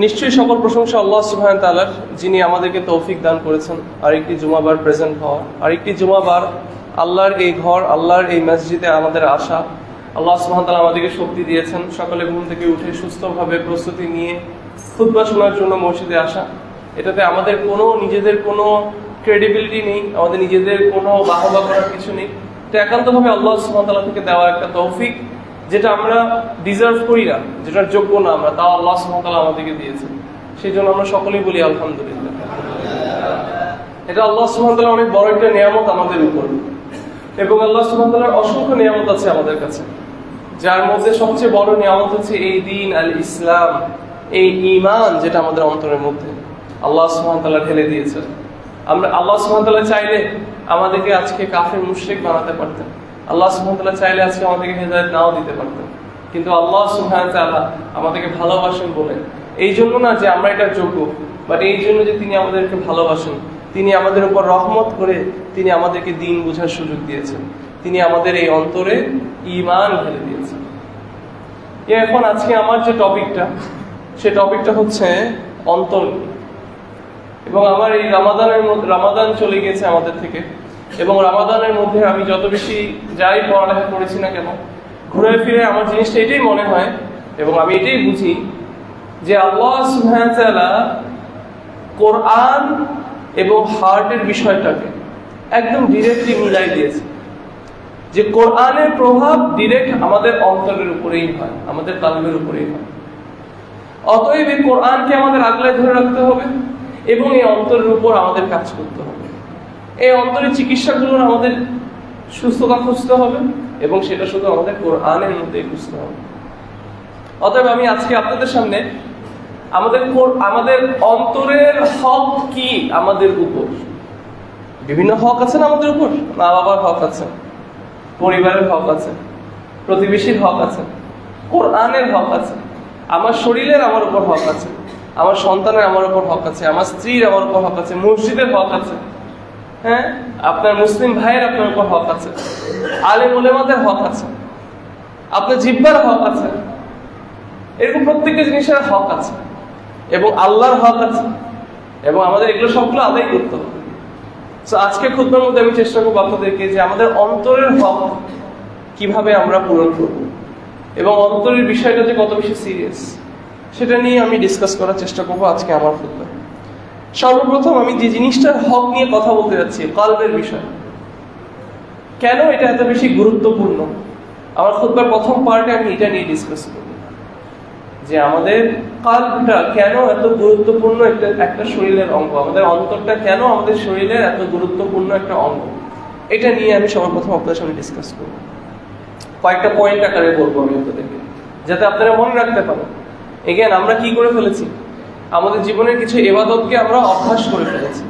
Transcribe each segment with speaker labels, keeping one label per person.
Speaker 1: নিশ্চয়ই সকল প্রশংসা আল্লাহ সুবহানাহু ওয়া তাআলার, যিনি আমাদেরকে তৌফিক দান করেছেন আরেকটি জুমাবার প্রেজেন্ট হওয়া, আরেকটি জুমাবার আল্লাহর এই ঘর, আল্লাহর এই মসজিদে আমাদের আসা। আল্লাহ সুবহানাহু ওয়া তাআলা আমাদেরকে শক্তি দিয়েছেন সকালে ঘুম থেকে উঠে সুস্থভাবে প্রস্তুতি নিয়ে খুতবা শোনার জন্য মসজিদে আসা। এটাতে আমাদের নিজেদের কোনো ক্রেডিবিলিটি নেই, আমাদের নিজেদের কোনো বাহবা করার কিছু নেই। এটা একান্তভাবে আল্লাহ সুবহানাহু ওয়া তাআলা থেকে দেওয়া একটা তৌফিক, যেটা আমরা ডিজার্ভ করি না, যেটার যোগ্য না আমরা, তাও আল্লাহ সুবহানাহু ওয়া তাআলা আমাদেরকে দিয়েছেন। সেই জন্য আমরা সকলেই বলি আলহামদুলিল্লাহ। এটা আল্লাহ সুবহানাহু ওয়া তাআলা অনেক বড় একটা নিয়ামত আমাদের উপর, এবং আল্লাহ সুবহানাহু ওয়া তাআলার অসংখ্য নিয়ামত আছে আমাদের কাছে, যার মধ্যে সবচেয়ে বড় নিয়ামত হচ্ছে এই দিন আল ইসলাম, এই ঈমান, যেটা আমাদের অন্তরের মধ্যে আল্লাহ সুবহানাহু ওয়া তাআলা ঢেলে দিয়েছেন। আল্লাহ সুবহানাহু ওয়া তাআলা চাইলে আমাদেরকে আজকে কাফের মুশরিক বানাতে পারতেন, আল্লাহ সুবহানাহু ওয়া তাআলা চাইলে আজকে আমাদেরকে হেদায়েত নাও দিতে পারতেন, কিন্তু আল্লাহ সুবহানাহু ওয়া তাআলা আমাদেরকে ভালোবাসেন বলে, এই জন্য না যে আমরা এটা যোগ্য, বাট এই জন্য যে তিনি আমাদেরকে ভালোবাসেন, তিনি আমাদের উপর রহমত করে তিনি আমাদেরকে দ্বীন বোঝার সুযোগ দিয়েছেন, তিনি আমাদের এই অন্তরে ঈমান ঢেলে দিয়েছেন। এখন আজকে আমার যে টপিকটা, সে টপিকটা হচ্ছে অন্তর। এবং আমার এই রামাদান চলে গেছে আমাদের থেকে, এবং রামাদানের মধ্যে আমি যত বেশি যাই পড়ালেখা করেছি না কেন, ঘুরে ফিরে আমার জিনিসটা এটাই মনে হয়, এবং আমি এটাই বুঝি যে আল্লাহ সুবহানাহু ওয়া তাআলা কোরআন এবং হার্টের বিষয়টাকে একদম ডিরেক্টলি মিলাই দিয়েছে, যে কোরআনের প্রভাব ডিরেক্ট আমাদের অন্তরের উপরেই হয়, আমাদের কালবের উপরেই হয়। অতএব এই কোরআনকে আমাদের আগলায় ধরে রাখতে হবে, এবং এই অন্তরের উপর আমাদের কাজ করতে হবে। এই অন্তরের চিকিৎসাগুলোর আমাদের সুস্থতা খুঁজতে হবে, এবং সেটা শুধু আমাদের কোরআনের মধ্যেই খুঁজতে হবে। অতএব আমি আজকে আপনাদের সামনে আমাদের অন্তরের হক কি আমাদের উপর। বিভিন্ন হক আছে না আমাদের উপর, মা বাবার হক আছে, পরিবারের হক আছে, প্রতিবেশীর হক আছে, কোরআনের হক আছে, আমার শরীরের আমার উপর হক আছে, আমার সন্তানের আমার উপর হক আছে, আমার স্ত্রীর আমার উপর হক আছে, মসজিদের হক আছে, হ্যাঁ, আপনার মুসলিম ভাইয়ের আপনার উপর হক আছে, আলেম উলেমাদের হক আছে, আপনার জিহ্বার হক আছে, এরকম প্রত্যেকটা জিনিসের হক আছে, এবং আল্লাহর হক আছে, এবং আমাদের এগুলো সবগুলো আদায় করতে হবে। তো আজকে খুতবার মধ্যে আমি চেষ্টা করবো আপনাদেরকে যে আমাদের অন্তরের হক কিভাবে আমরা পূরণ করব, এবং অন্তরের বিষয়টা যে কত বেশি সিরিয়াস, সেটা নিয়ে আমি ডিসকাস করার চেষ্টা করবো আজকে আমার খুতবায়। সর্বপ্রথম আমি যে জিনিসটার হক নিয়ে কথা বলতে যাচ্ছি, কলবের বিষয়, কেন এটা এত বেশি গুরুত্বপূর্ণ, আমার খুতবার প্রথম পার্টে আমি এটা নিয়ে ডিসকাস করব, যে আমাদের কলবটা কেন এত গুরুত্বপূর্ণ একটা শরীরের অঙ্গ, আমাদের অন্তরটা কেন আমাদের শরীরের এত গুরুত্বপূর্ণ একটা অঙ্গ, এটা নিয়ে আমি সর্বপ্রথম আপনাদের সামনে ডিসকাস করব। কয়েকটা পয়েন্ট আকারে বলবো আমি আপনাদেরকে, যাতে আপনারা মনে রাখতে পারেন। এগেন, আমরা কি করে ফেলেছি, আমাদের জীবনের কিছু ইবাদতকে আমরা অভ্যাস করে ফেলেছি,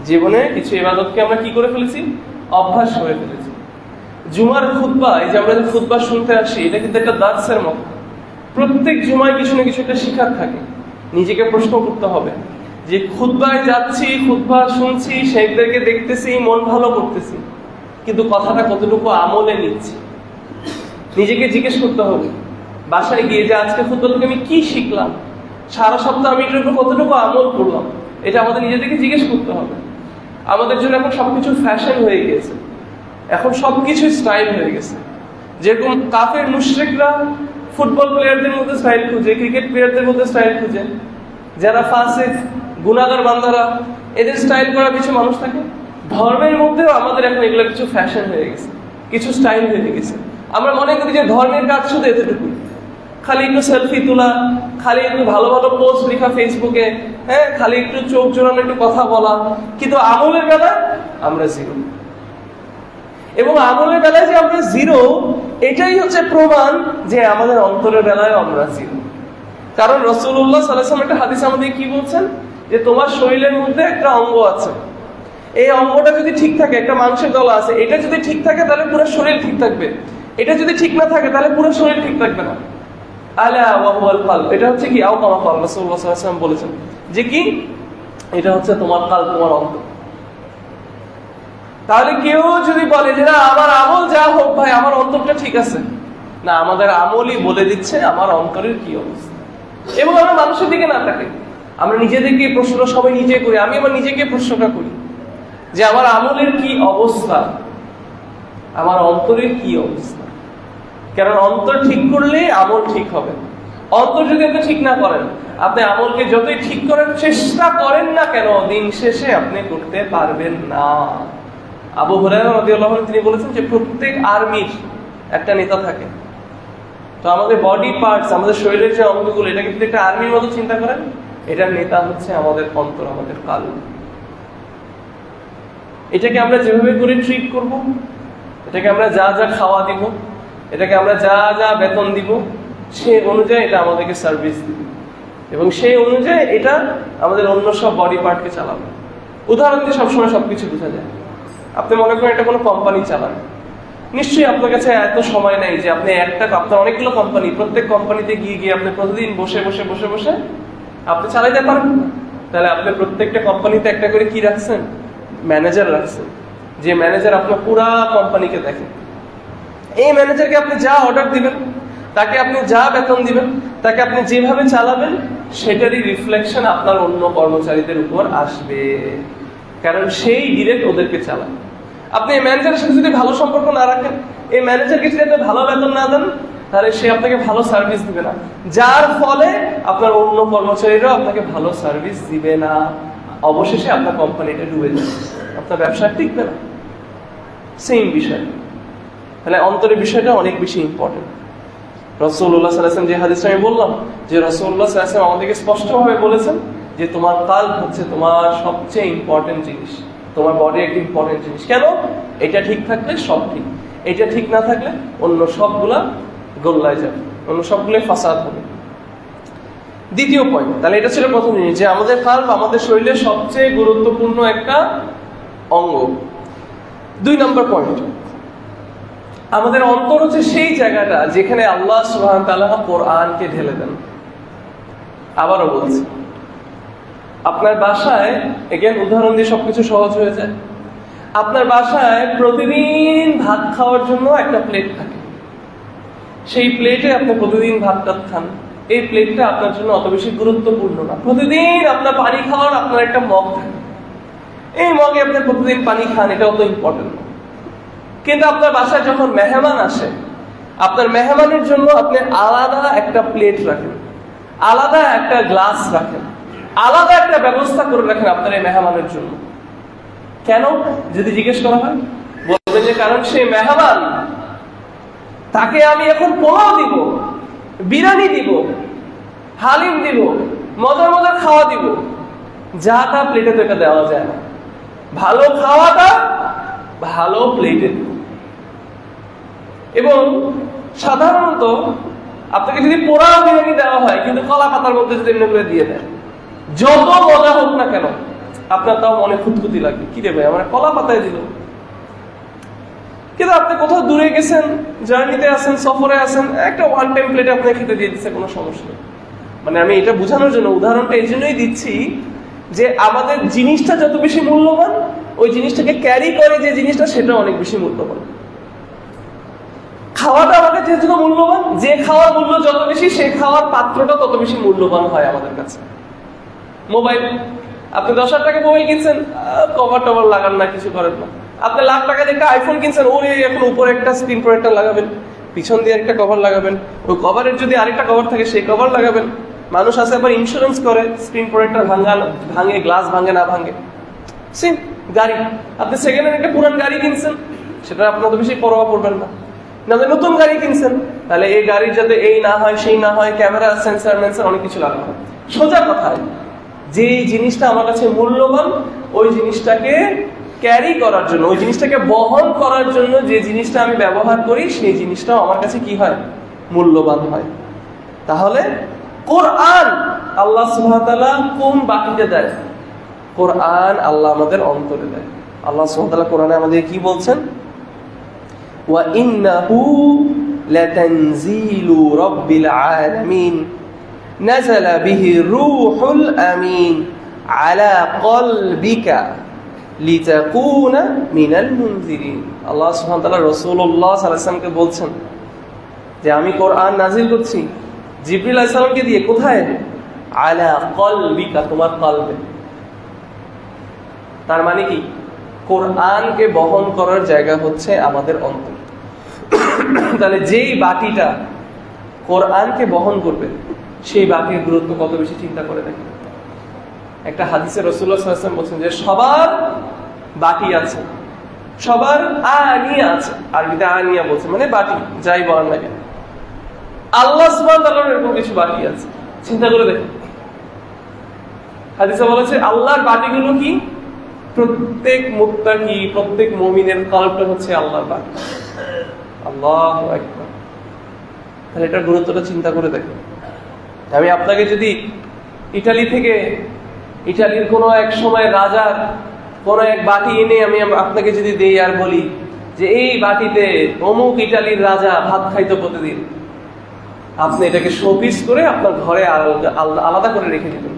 Speaker 1: জীবনে কিছু ইবাদতকে আমরা কি করে ফেলেছি, অভ্যাস করে ফেলেছি। জুমার খুতবা, এই যে আমরা যে খুতবা শুনতে আসি, এটা কিন্তু একটা দার্সের মতো, প্রত্যেক জুমায় কিছু না কিছু একটা শিক্ষা থাকে। নিজেকে প্রশ্ন করতে হবে যে খুতবায় যাচ্ছি, খুতবা শুনছি, শেখদেরকে দেখতেছি, মন ভালো করতেছি, কিন্তু কথাটা কতটুকু আমলে নিচ্ছি, নিজেকে জিজ্ঞেস করতে হবে। বাসায় গিয়ে যে আজকে খুতবা থেকে আমি কি শিখলাম, সারা সপ্তাহ আমি এটার উপর কতটুকু আমল করলাম, এটা আমাদের নিজেদেরকে জিজ্ঞেস করতে হবে। আমাদের জন্য এখন সবকিছু ফ্যাশন হয়ে গিয়েছে, এখন সবকিছু স্টাইল হয়ে গেছে। যেরকম কাফের মুশরিকরা ফুটবল প্লেয়ারদের মধ্যে স্টাইল খুঁজে, ক্রিকেট প্লেয়ারদের মধ্যে স্টাইল খুঁজে, যারা ফাসিক গুনাহগার বান্দারা, এদের স্টাইল করা কিছু মানুষ থাকে। ধর্মের মধ্যেও আমাদের এখন এগুলো কিছু ফ্যাশন হয়ে গেছে, কিছু স্টাইল হয়ে গেছে। আমরা মনে করি যে ধর্মের কাজ শুধু এতটুকুই, খালি একটু সেলফি তোলা, খালি একটু ভালো ভালো পোস্ট লেখা ফেসবুকে, হ্যাঁ, খালি একটু চোখ জোড়ানো, একটু কথা বলা, কিন্তু আমলের বেলায় আমরা জিরো। এবং আমলের বেলায় যে আমরা জিরো, এটাই হচ্ছে প্রমাণ যে আমাদের অন্তরের বেলায় আমরা জিরো। কারণ রাসূলুল্লাহ সাল্লাল্লাহু আলাইহি ওয়াসাল্লাম একটা হাদিস আমাদের কি বলছেন, যে তোমার শরীরের মধ্যে একটা অঙ্গ আছে, এই অঙ্গটা যদি ঠিক থাকে, একটা মাংসের দলা আছে, এটা যদি ঠিক থাকে তাহলে পুরো শরীর ঠিক থাকবে, এটা যদি ঠিক না থাকে তাহলে পুরো শরীর ঠিক থাকবে না। আলা ওয়া হুয়াল কলব, এটা হচ্ছে কি, আও কামা ক্বালা রাসূলুল্লাহ সাল্লাল্লাহু আলাইহি ওয়াসাল্লাম বলেছেন যে কি, এটা হচ্ছে তোমার কলব, তোমার অন্তর। তাহলে কেউ যদি বলে যে না আমার আমল যা হোক ভাই, আমার অন্তরটা ঠিক আছে, না, আমাদের আমলই বলে দিচ্ছে আমার অন্তরের কি অবস্থা। এবং আমরা মানুষের দিকে না তাকাই, আমরা নিজেদেরকে প্রশ্ন সবাই নিজে করি। আমি আমার নিজেকে প্রশ্নটা করি যে আমার আমলের কি অবস্থা, আমার অন্তরের কি অবস্থা। কারণ অন্তর ঠিক করলে আমল ঠিক হবে। অন্তর যদি আপনি ঠিক না করেন, আপনি আমলকে যতই ঠিক করার চেষ্টা করেন না কেন, দিন শেষে আপনি করতে পারবেন না। আবু হুরায়রা রাদিয়াল্লাহু আনহু তিনি বলেছেন যে প্রত্যেক আর্মির একটা নেতা থাকে। তো আমাদের বডি পার্টস, আমাদের শরীরের যে অঙ্গগুলো, এটাকে যদি একটা আর্মির মতো চিন্তা করেন, এটার নেতা হচ্ছে আমাদের অন্তর, আমাদের কাল্ব। এটাকে আমরা যেভাবে করে ট্রিট করব, এটাকে আমরা যা যা খাওয়া দিব, এটাকে আমরা যা যা বেতন দিব, সেই অনুযায়ী এটা আমাদেরকে সার্ভিস দিবে এবং সেই অনুযায়ী এটা আমাদের অন্য সব বডি পার্টকে চালাবে। উদাহরণ দিয়ে সবসময় সবকিছু বোঝা যায়। আপনি মনে করেন এটা কোনো কোম্পানি চালান, নিশ্চয়ই আপনার কাছে এত সময় নেই যে আপনি আপনার অনেকগুলো কোম্পানি, প্রত্যেক কোম্পানিতে গিয়ে গিয়ে আপনি প্রতিদিন বসে বসে বসে বসে আপনি চালাইতে পারবেন না। তাহলে আপনি প্রত্যেকটা কোম্পানিতে একটা করে কি রাখছেন? ম্যানেজার রাখছেন, যে ম্যানেজার আপনার পুরা কোম্পানিকে দেখে। এই ম্যানেজারকে আপনি যা অর্ডার দিবেন, তাকে আপনি যা বেতন দিবেন, তাকে আপনি যেভাবে চালাবেন, সেটারই রিফ্লেকশন আপনার অন্য কর্মচারীদের উপর আসবে, কারণ সেই ডিরেক্ট ওদেরকে চালান। আপনি এই ম্যানেজারের সাথে যদি ভালো সম্পর্ক না রাখেন, এই ম্যানেজারকে যদি আপনি ভালো বেতন না দেন, তাহলে সে আপনাকে ভালো সার্ভিস দিবে না, যার ফলে আপনার অন্য কর্মচারীরাও আপনাকে ভালো সার্ভিস দিবে না। অবশেষে আপনার কোম্পানিটা ডুবে যাবে, আপনার ব্যবসা টিকবে না। সেম বিষয়। তাহলে অন্তরের বিষয়টা অনেক বেশি ইম্পর্টেন্ট। রাসূলুল্লাহ সাল্লাল্লাহু আলাইহি ওয়াসাল্লাম যে হাদিসটা আমি বললাম, যে রাসূলুল্লাহ সাল্লাল্লাহু আলাইহি ওয়াসাল্লাম আমাদেরকে স্পষ্টভাবে বলেছেন যে তোমার কাল্ব হচ্ছে তোমার সবচেয়ে ইম্পর্টেন্ট জিনিস, তোমার বডি একটা ইম্পর্টেন্ট জিনিস। কেন? এটা ঠিক থাকলে সব ঠিক, এটা ঠিক না থাকলে অন্য সবগুলা গোল্লায় যাবে, অন্য সবগুলো ফাসাদ হবে। দ্বিতীয় পয়েন্ট, তাহলে এটা ছিল প্রথম জিনিস যে আমাদের কাল্ব আমাদের শরীরের সবচেয়ে গুরুত্বপূর্ণ একটা অঙ্গ। 2 নম্বর পয়েন্ট, আমাদের অন্তর হচ্ছে সেই জায়গাটা যেখানে আল্লাহ সুবহানাহু ওয়া তাআলা কোরআনকে ঢেলে দেন। আবারও বলছি, আপনার বাসায়, এগেন উদাহরণ দিয়ে সবকিছু সহজ হয়ে যায়। আপনার বাসায় প্রতিদিন ভাত খাওয়ার জন্য একটা প্লেট থাকে, সেই প্লেটে আপনি প্রতিদিন ভাতটা খান। এই প্লেটটা আপনার জন্য অত বেশি গুরুত্বপূর্ণ না। প্রতিদিন আপনার পানি খাওয়ার আপনার একটা মগ থাকে, এই মগে আপনি প্রতিদিন পানি খান, এটা অত ইম্পর্টেন্ট না। কিন্তু আপনার বাসায় যখন মেহমান আসে, আপনার মেহমানের জন্য আপনি আলাদা একটা প্লেট রাখেন, আলাদা একটা গ্লাস রাখেন, আলাদা একটা ব্যবস্থা করে রাখেন আপনার এই মেহমানের জন্য। কেন? যদি জিজ্ঞেস করা হয়, বলবেন যে কারণ সেই মেহমান, তাকে আমি এখন পোলাও দিব, বিরিয়ানি দিব, হালিম দিব, মজার মজার খাওয়া দিব, যা তা প্লেটে তো এটা দেওয়া যায় না। ভালো খাওয়াটা ভালো প্লেটে দিব। এবং সাধারণত আপনাকে যদি পোড়াও বিরিয়ানি দেওয়া হয়, কিন্তু কলা পাতার মধ্যে যদি এমনি করে দিয়ে দেয়, যত মজা হোক না কেন আপনার তাও মনে খুঁতখুতি লাগবে, কি রে ভাই আমার কলা পাতায় দিল। কিন্তু আপনি কোথাও দূরে গেছেন, জার্নিতে আছেন, সফরে আছেন, একটা ওয়ান টাইম প্লেটে আপনি খেতে দিয়ে দিচ্ছে, কোনো সমস্যা নেই। মানে আমি এটা বোঝানোর জন্য উদাহরণটা এই জন্যই দিচ্ছি যে আমাদের জিনিসটা যত বেশি মূল্যবান, ওই জিনিসটাকে ক্যারি করে যে জিনিসটা, সেটা অনেক বেশি মূল্যবান। খাওয়াটা আমাদের যেহেতু মূল্যবান, যে খাওয়ার মূল্য যত বেশি, সেই খাওয়ার পাত্রটা তত বেশি মূল্যবান হয় আমাদের কাছে। মোবাইল, আপনি 10,000 টাকা মোবাইল কিনছেন, কভার টভার লাগান না, কিছু করেন না। আপনি লাখ টাকা দিয়ে একটা আইফোন কিনছেন, ওরে এখন উপরে একটা স্ক্রিন প্রোটেক্টর লাগাবেন, পিছন দিয়ে একটা কভার লাগাবেন, ওই কভারের যদি আরেকটা কভার থাকে সেই কভার লাগাবেন। মানুষ আছে আবার ইন্স্যুরেন্স করে, স্ক্রিন প্রোটেক্টর ভাঙে, গ্লাস ভাঙে না ভাঙে। সেম গাড়ি, আপনি সেকেন্ড হ্যান্ড একটা পুরান গাড়ি কিনছেন, সেটা আপনার তো বেশি পরোয়া করবেন না। নতুন গাড়ি কিনছেন, তাহলে এই গাড়ির যাতে এই না হয়, সেই না হয়, ক্যামেরা, সেন্সার মেন্সার অনেক কিছু লাগানো হয়। সোজা কথা, যে জিনিসটা আমার কাছে মূল্যবান, ওই জিনিসটাকে ক্যারি করার জন্য, ওই জিনিসটাকে বহন করার জন্য যে জিনিসটা আমি ব্যবহার করি, সেই জিনিসটাও আমার কাছে কি হয়? মূল্যবান হয়। তাহলে কোরআন আল্লাহ সুবহানাহু ওয়া তাআলা কোন বাকিতে দেয়? কোরআন আল্লাহ আমাদের অন্তরে দেয়। আল্লাহ সুবহানাহু ওয়া তাআলা কোরআনে আমাদের কি বলছেন? ওয়া ইন্নাহু লাতানজিলু রাব্বিল আলামিন নাযালা বিহি রূহুল আমিন আলা কলবিকা লিতাকুনা মিনাল মুনজিরিন। আল্লাহ সুবহানাহু ওয়া তাআলা রাসূলুল্লাহ সাল্লাল্লাহু আলাইহি ওয়াসাল্লামকে বলছেন যে আমি কোরআন নাযিল করছি জিবরিল আলাইহিস সালামকে দিয়ে কোথায়? আলা কলবিকা, তোমার কলবে। তার মানে কি? কোরআনকে বহন করার জায়গা হচ্ছে আমাদের অন্তর। তাহলে যেই বাটিটা কোরআনকে বহন করবে সেই বাটির গুরুত্ব কত বেশি চিন্তা করে দেখেন। একটা হাদিসে রাসূলুল্লাহ সাল্লাল্লাহু আলাইহি ওয়াসাল্লাম বলেছেন যে সবার বাটি আছে, সবার আনিয়া আছে। আরবিতে আনিয়া বলছে মানে বাটি, যাই বলেন না কেন। আল্লাহ সুবহানাহু ওয়া তাআলার এরকম কিছু বাটি আছে, চিন্তা করে দেখেন। হাদিসে বলেছে আল্লাহর বাটিগুলো কি? প্রত্যেক মুত্তাকি, প্রত্যেক মুমিনের কলবটা হচ্ছে আল্লাহর বাটি। আল্লাহু আকবার। তাহলে এটার গুরুত্বটা চিন্তা করে দেখেন। আমি আপনাকে যদি ইতালি থেকে, ইতালির কোনো এক সময় রাজার কোনো এক বাটি এনে আমি আপনাকে যদি দেই আর বলি যে এই বাটিতে অমুক ইতালির রাজা ভাত খাইতো প্রতিদিন, আপনি এটাকে শোপিস করে আপনার ঘরে আলাদা করে রেখে দিবেন।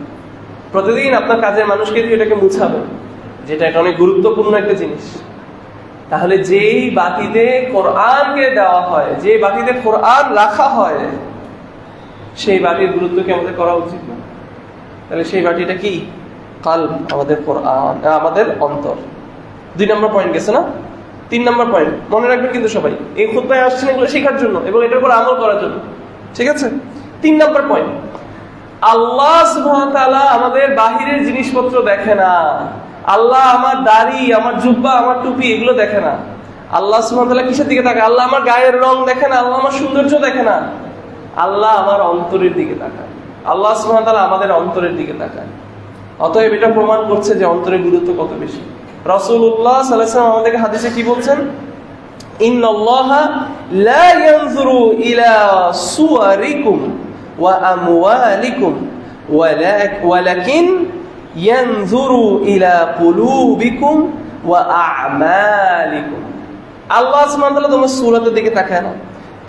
Speaker 1: প্রতিদিন আপনার কাজের মানুষকে দিয়ে এটাকে মুছাবেন, যেটা একটা অনেক গুরুত্বপূর্ণ একটা জিনিস। তাহলে যেই বাটিতে কোরআনকে দেওয়া হয়, যে বাটিতে কোরআন রাখা হয়, সেই বাটির গুরুত্ব কি আমাদের করা উচিত না? তাহলে সেই বাটিটা কি? কলব, আমাদের কোরআন, আমাদের অন্তর। 2 নম্বর পয়েন্ট গেছে না? 3 নম্বর পয়েন্ট মনে রাখবেন কিন্তু সবাই, এই খুতবায় আসছেন এগুলো শেখার জন্য এবং এটার উপর আমল করার জন্য, ঠিক আছে? 3 নম্বর পয়েন্ট, আল্লাহ সুবহানাহু ওয়া তাআলা আমাদের বাহিরের জিনিসপত্র দেখে না। আল্লাহ আমার দাড়ি, আমার জুব্বা, আমার টুপি এগুলো দেখে না। আল্লাহ সুবহানাহু ওয়া তাআলা কিসের দিকে তাকায়? আল্লাহ আমার গায়ের রং দেখে না, আল্লাহ আমার সৌন্দর্য দেখে না, আল্লাহ আমার অন্তরের দিকে তাকায়। আল্লাহ সুবহানাহু ওয়া তাআলা আমাদের অন্তরের দিকে তাকায়। অতএব এটা প্রমাণ করছে যে অন্তরের গুরুত্ব কত বেশি। রাসূলুল্লাহ সাল্লাল্লাহু আলাইহি ওয়াসাল্লাম আমাদেরকে হাদিসে কি বলছেন? ইন্নাল্লাহা লা ইয়ানজুরু ইলা সুওয়ারিকুম ওয়া আমওয়ালিকুম ওয়ালাকিন ইয়ানজুরু ইলা কুলুবিকুম ওয়া আ'মালিকুম। আল্লাহ সুবহানাহু ওয়া তাআলা তোমার সূরাতের দিকে তাকায় না,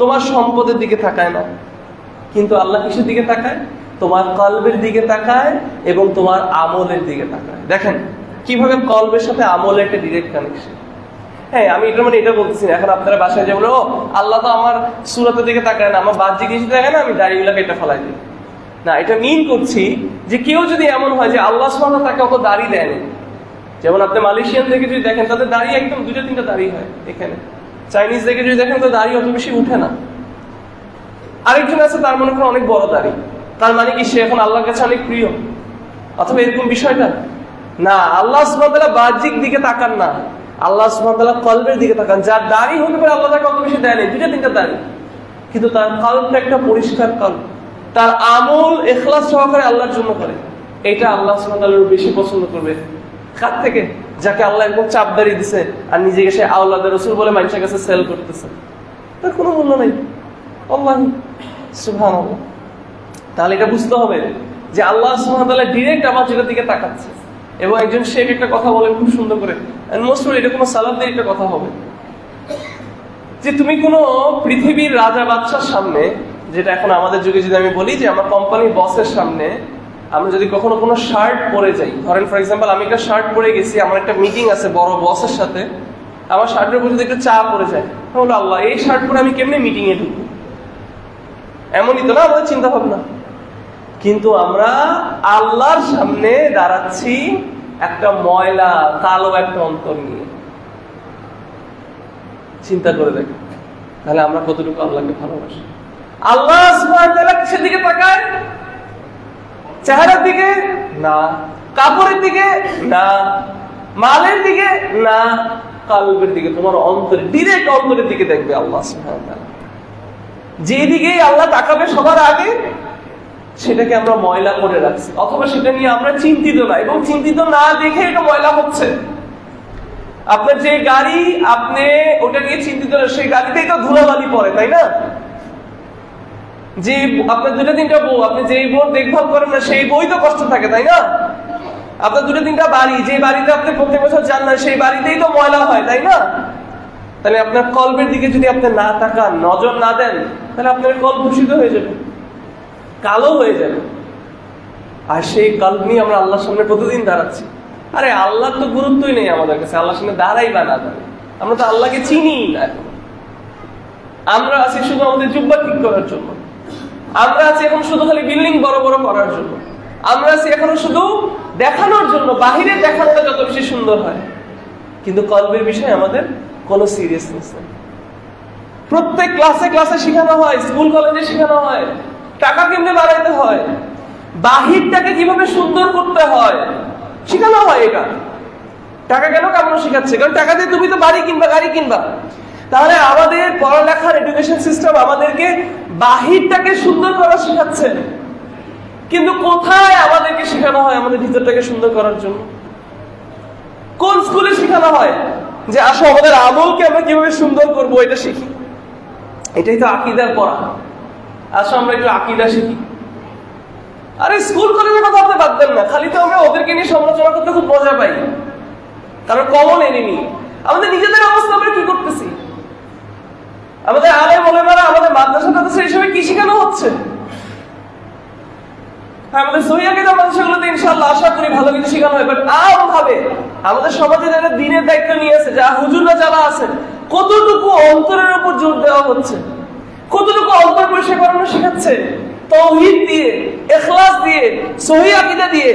Speaker 1: তোমার সম্পদের দিকে তাকায় না, কিন্তু আল্লাহ কিসের দিকে তাকায়? তোমার কলবের দিকে তাকায় এবং তোমার আমলের দিকে তাকায়। দেখেন কিভাবে কলবের সাথে আমলের একটা ডিরেক্ট কানেকশন। হ্যাঁ, আমি এটা মানে এটা বলতেছি না এখন আপনারা বাসায় যে বলে ও আল্লাহ তো আমার সূরাতের দিকে তাকায় না, আমার বাহ্যিক জিনিস তাকায় না, আমি দাড়িগুলোকে এটা ফেলাই দিই না। এটা মিন করছি যে কেউ যদি এমন হয় যে আল্লাহ সুবহানাহু ওয়া তাআলা তাকে অত দাড়ি দেয়নি, যেমন আপনি মালয়েশিয়ান থেকে যদি দেখেন তাদের দাড়ি একদম 2-3টা দাড়ি হয়, এখানে চাইনিজ থেকে যদি দেখেন তো দাড়ি অত বেশি উঠে না। আরেকজন আছে তার মনে করেন অনেক বড় দাড়ি, তার মানে কি সে এখন আল্লাহর কাছে অনেক প্রিয়? অথবা এরকম বিষয়টা না। আল্লাহ সুবহানাহু ওয়া তাআলা বাহ্যিক দিকে তাকান না, আল্লাহ সুবহানাহু ওয়া তাআলা কলবের দিকে তাকান। যার দাড়ি হতে পারে আল্লাহ তাকে অত বেশি দেয় না, 2-3টা দাড়ি, কিন্তু তার কলবটা একটা পরিষ্কার কলব, তার আমল ইখলাস সহকারে আল্লাহর জন্য করে। এটা আল্লাহ সুবহানাহু ওয়া তাআলা বেশি পছন্দ করবে। কার থেকে? যাকে আল্লাহ একদম চাপদারি দিছে আর নিজেকে সে আওলাদের রাসূল বলে মানুষের কাছে সেল করতেছে, তার কোনো মূল্য নাই। আল্লাহু সুবহানাল্লাহ। তাহলে এটা বুঝতে হবে যে আল্লাহ সুবহানাহু ওয়া তাআলা ডাইরেক্ট আমার যেটার দিকে তাকাচ্ছে। এবং একজন শেখ একটা কথা বলেন খুব সুন্দর করে, এন্ড মোস্ট এটা কোনো সালাফদের একটা কথা হবে যে তুমি কোনো পৃথিবীর রাজা বাদশার সামনে, যেটা এখন আমাদের যুগে যদি আমি বলি যে আমার কোম্পানির বসের সামনে আমরা যদি কখনো কোনো শার্ট পরে যাই, ধরেন ফর এক্সাম্পল আমি একটা শার্ট পরে গেছি, আমার একটা মিটিং আছে বড় বসের সাথে, আমার শার্টের উপর যদি একটা চা পরে যায়, তাহলে আল্লাহ এই শার্ট পরে আমি কেমনে মিটিং এ ঢুকবো? এমনই তো না আমাদের চিন্তা ভাবনা। কিন্তু আমরা আল্লাহর সামনে দাঁড়াচ্ছি একটা ময়লা কালো একটা অন্তর নিয়ে। চিন্তা করে দেখ তাহলে আমরা কতটুকু আল্লাহকে ভালোবাসি। আল্লাহ সুবহানাহু ওয়া তাআলা কিসের দিকে তাকায়? চেহারার দিকে না, কাপড়ের দিকে না, মালের দিকে না, কলবের দিকে, তোমার অন্তরে, ডিরেক্ট অন্তরের দিকে দেখবে আল্লাহ সুবহানাহু ওয়া তাআলা। যেদিকেই আল্লাহ তাকাবে সবার আগে সেটাকে আমরা ময়লা করে রাখছি, অথবা সেটা নিয়ে আমরা চিন্তিত না, এবং চিন্তিত না দেখে এটা ময়লা হচ্ছে। আপনার যে গাড়ি, আপনি ওটা নিয়ে চিন্তিত না, সেই গাড়িতেই তো ধুলাবালি পড়ে, তাই না? যে আপনার 2-3টা বউ, আপনি যেই বউ দেখভাল করেন না সেই বই তো কষ্ট থাকে, তাই না? আপনার 2-3টা বাড়ি, যে বাড়িতে আপনি প্রত্যেক বছর যান না সেই বাড়িতেই তো ময়লা হয়, তাই না? তাহলে আপনার কলবের দিকে যদি আপনি না তাকান, নজর না দেন, তাহলে আপনার কলব দূষিত হয়ে যাবে, কালো হয়ে যাবে। আর সেই কলব নিয়ে আমরা আল্লাহর সামনে প্রতিদিন দাঁড়াচ্ছি। আরে আল্লাহর তো গুরুত্বই নেই আমাদের কাছে, আল্লাহর সামনে দাঁড়াই বা না দাঁড়াই, আমরা তো আল্লাহকে চিনি না। আমরা আছি শুধু আমাদের জুব্বা ঠিক করার জন্য, আমরা আছি এখন শুধু খালি বিল্ডিং বড় বড় করার জন্য, আমরা আছি এখনো শুধু দেখানোর জন্য, বাহিরে দেখানোটা যত বেশি সুন্দর হয়, কিন্তু কলবের বিষয়ে আমাদের কোনো সিরিয়াসনেস নেই। প্রত্যেক ক্লাসে ক্লাসে শেখানো হয়, স্কুল কলেজে শেখানো হয় টাকা কেমনে বাড়াইতে হয়, বাহিরটাকে কিভাবে সুন্দর করতে হয় শেখানো হয়। এটা টাকা কেন কামানো শেখাচ্ছে? কারণ টাকা দিয়ে তুমি তো বাড়ি কিনবা, গাড়ি কিনবা। তাহলে আমাদের পড়ালেখার এডুকেশন সিস্টেম আমাদেরকে বাহিরটাকে সুন্দর করা শেখাচ্ছে, কিন্তু কোথায় আমাদেরকে শেখানো হয় আমাদের ভিতরটাকে সুন্দর করার জন্য? কোন স্কুলে শেখানো হয় যে আসো আমাদের আমলকে আমরা কিভাবে সুন্দর করবো এটা শিখি? এটাই তো আকীদার পড়া। আসো আমরা একটু আকীদা শিখি। আরে স্কুল কলেজের কথা আপনি বাদ দেন না, খালি তো আমরা ওদেরকে নিয়ে সমালোচনা করতে খুব মজা পাই, কারণ কমন এনিমি। আমাদের নিজেদের অবস্থা আমরা কি করতেছি? আমাদের আলেম ওলামারা আমাদের মাদ্রাসা টাদ্রাসা হিসেবে কি শেখানো হচ্ছে? আমাদের সহিহ আকীদা মাদ্রাসাগুলোতে ইনশাআল্লাহ আশা করি ভালো কিছু শেখানো হয়, বাট আম ভাবে আমাদের সমাজে যারা দ্বীনের দায়িত্ব নিয়ে আছে, যা হুজুররা যারা আছেন, কতটুকু অন্তরের উপর জোর দেওয়া হচ্ছে, কতটুকু অন্তর পরিষ্কার করানো শেখাচ্ছে? তাওহীদ দিয়ে, ইখলাস দিয়ে, সহিহ আকীদা দিয়ে,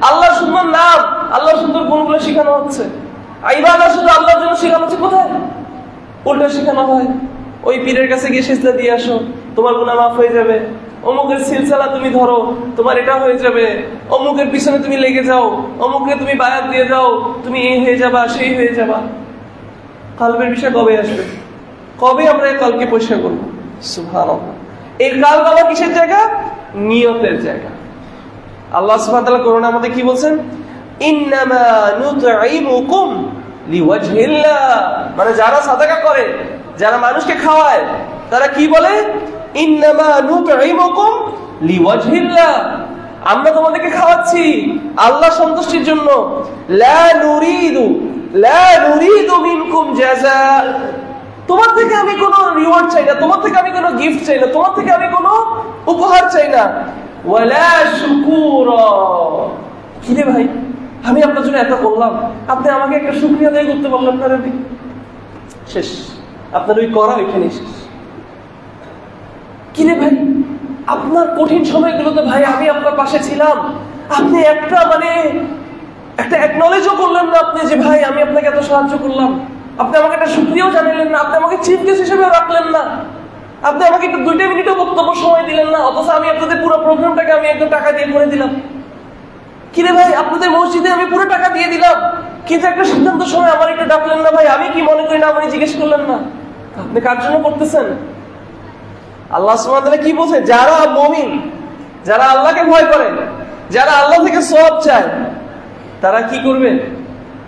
Speaker 1: আল্লাহর সুন্দর নাম, আল্লাহর সুন্দর গুণগুলো শেখানো হচ্ছে। ইবাদত শুধু আল্লাহর জন্য শেখানো হচ্ছে, কোথায়? উল্টা শেখানো হয় ওই পীরের কাছে গিয়ে সিজদা দিয়ে আসো, তোমার গুনাহ মাফ হয়ে যাবে। অমুকের সিলসিলা তুমি ধরো, তোমার এটা হয়ে যাবে। অমুকের পিছনে তুমি লেগে যাও, অমুকে তুমি বায়াত দিয়ে যাও, তুমি এই হয়ে যাবা, সেই হয়ে যাবা। কলবের বিষয় কবে আসবে? কবে আমরা এই কলকে পরিষ্কার করবো? সুবহানাল্লাহ। এই কলব আবার কিসের জায়গা? নিয়তের জায়গা। আল্লাহ সুবহানাহু ওয়া তাআলা কোরআনে আমাদের কি বলছেন? ইন্নামা নুতঈমুকুম লিওয়াজহিল্লাহ। মানে যারা সাদাকা করে, যারা মানুষকে খাওয়ায়, তারা কি বলে? ইন্নামা নুতঈমুকুম লিওয়াজহিল্লাহ। আমরা তোমাদেরকে খাওয়াচ্ছি আল্লাহ সন্তুষ্টির জন্য। লা নুরিদু মিনকুম জাযা। তোমার থেকে আমি কোনো রিওয়ার্ড চাই না, তোমার থেকে আমি কোনো গিফট চাই না, তোমার থেকে আমি কোনো উপহার চাই না। ওয়ালা শুকুরা। কি রে ভাই, আমি আপনার জন্য এত করলাম, আপনি আমাকে একটা শুকরিয়া আদায় করতে বললেন না? রবি শেষ, আপনার ওই করা ওইখানে শেষ। কি রে ভাই, আপনার কঠিন সময়গুলোতে ভাই আমি আপনার পাশে ছিলাম, আপনি একটা অ্যাকনলেজও করলেন না আপনি যে ভাই আমি আপনাকে এত সাহায্য করলাম। আপনি আমাকে একটা শুকরিয়াও জানালেন না, আপনি আমাকে চিফ গেস্ট হিসেবেও রাখলেন না, আপনি আমাকে একটু 2 মিনিটও বক্তব্য সময় দিলেন না, অথচ আমি আপনাদের পুরো প্রোগ্রামটাকে আমি একদম টাকা দিয়ে করে দিলাম। কিরে ভাই, আপনাদের মসজিদে আমি পুরো টাকা দিয়ে দিলাম, কিন্তু একটা সিদ্ধান্ত সময় আমার একটু ডাকলেন না ভাই, আমি কি মনে করি না আপনি জিজ্ঞেস করলেন না। আপনি কার জন্য করতেছেন? আল্লাহ সুবহানাহু ওয়া তাআলা কি বলছে? যারা মুমিন, যারা আল্লাহকে ভয় করে, যারা আল্লাহ থেকে সওয়াব চায়, তারা কি করবে?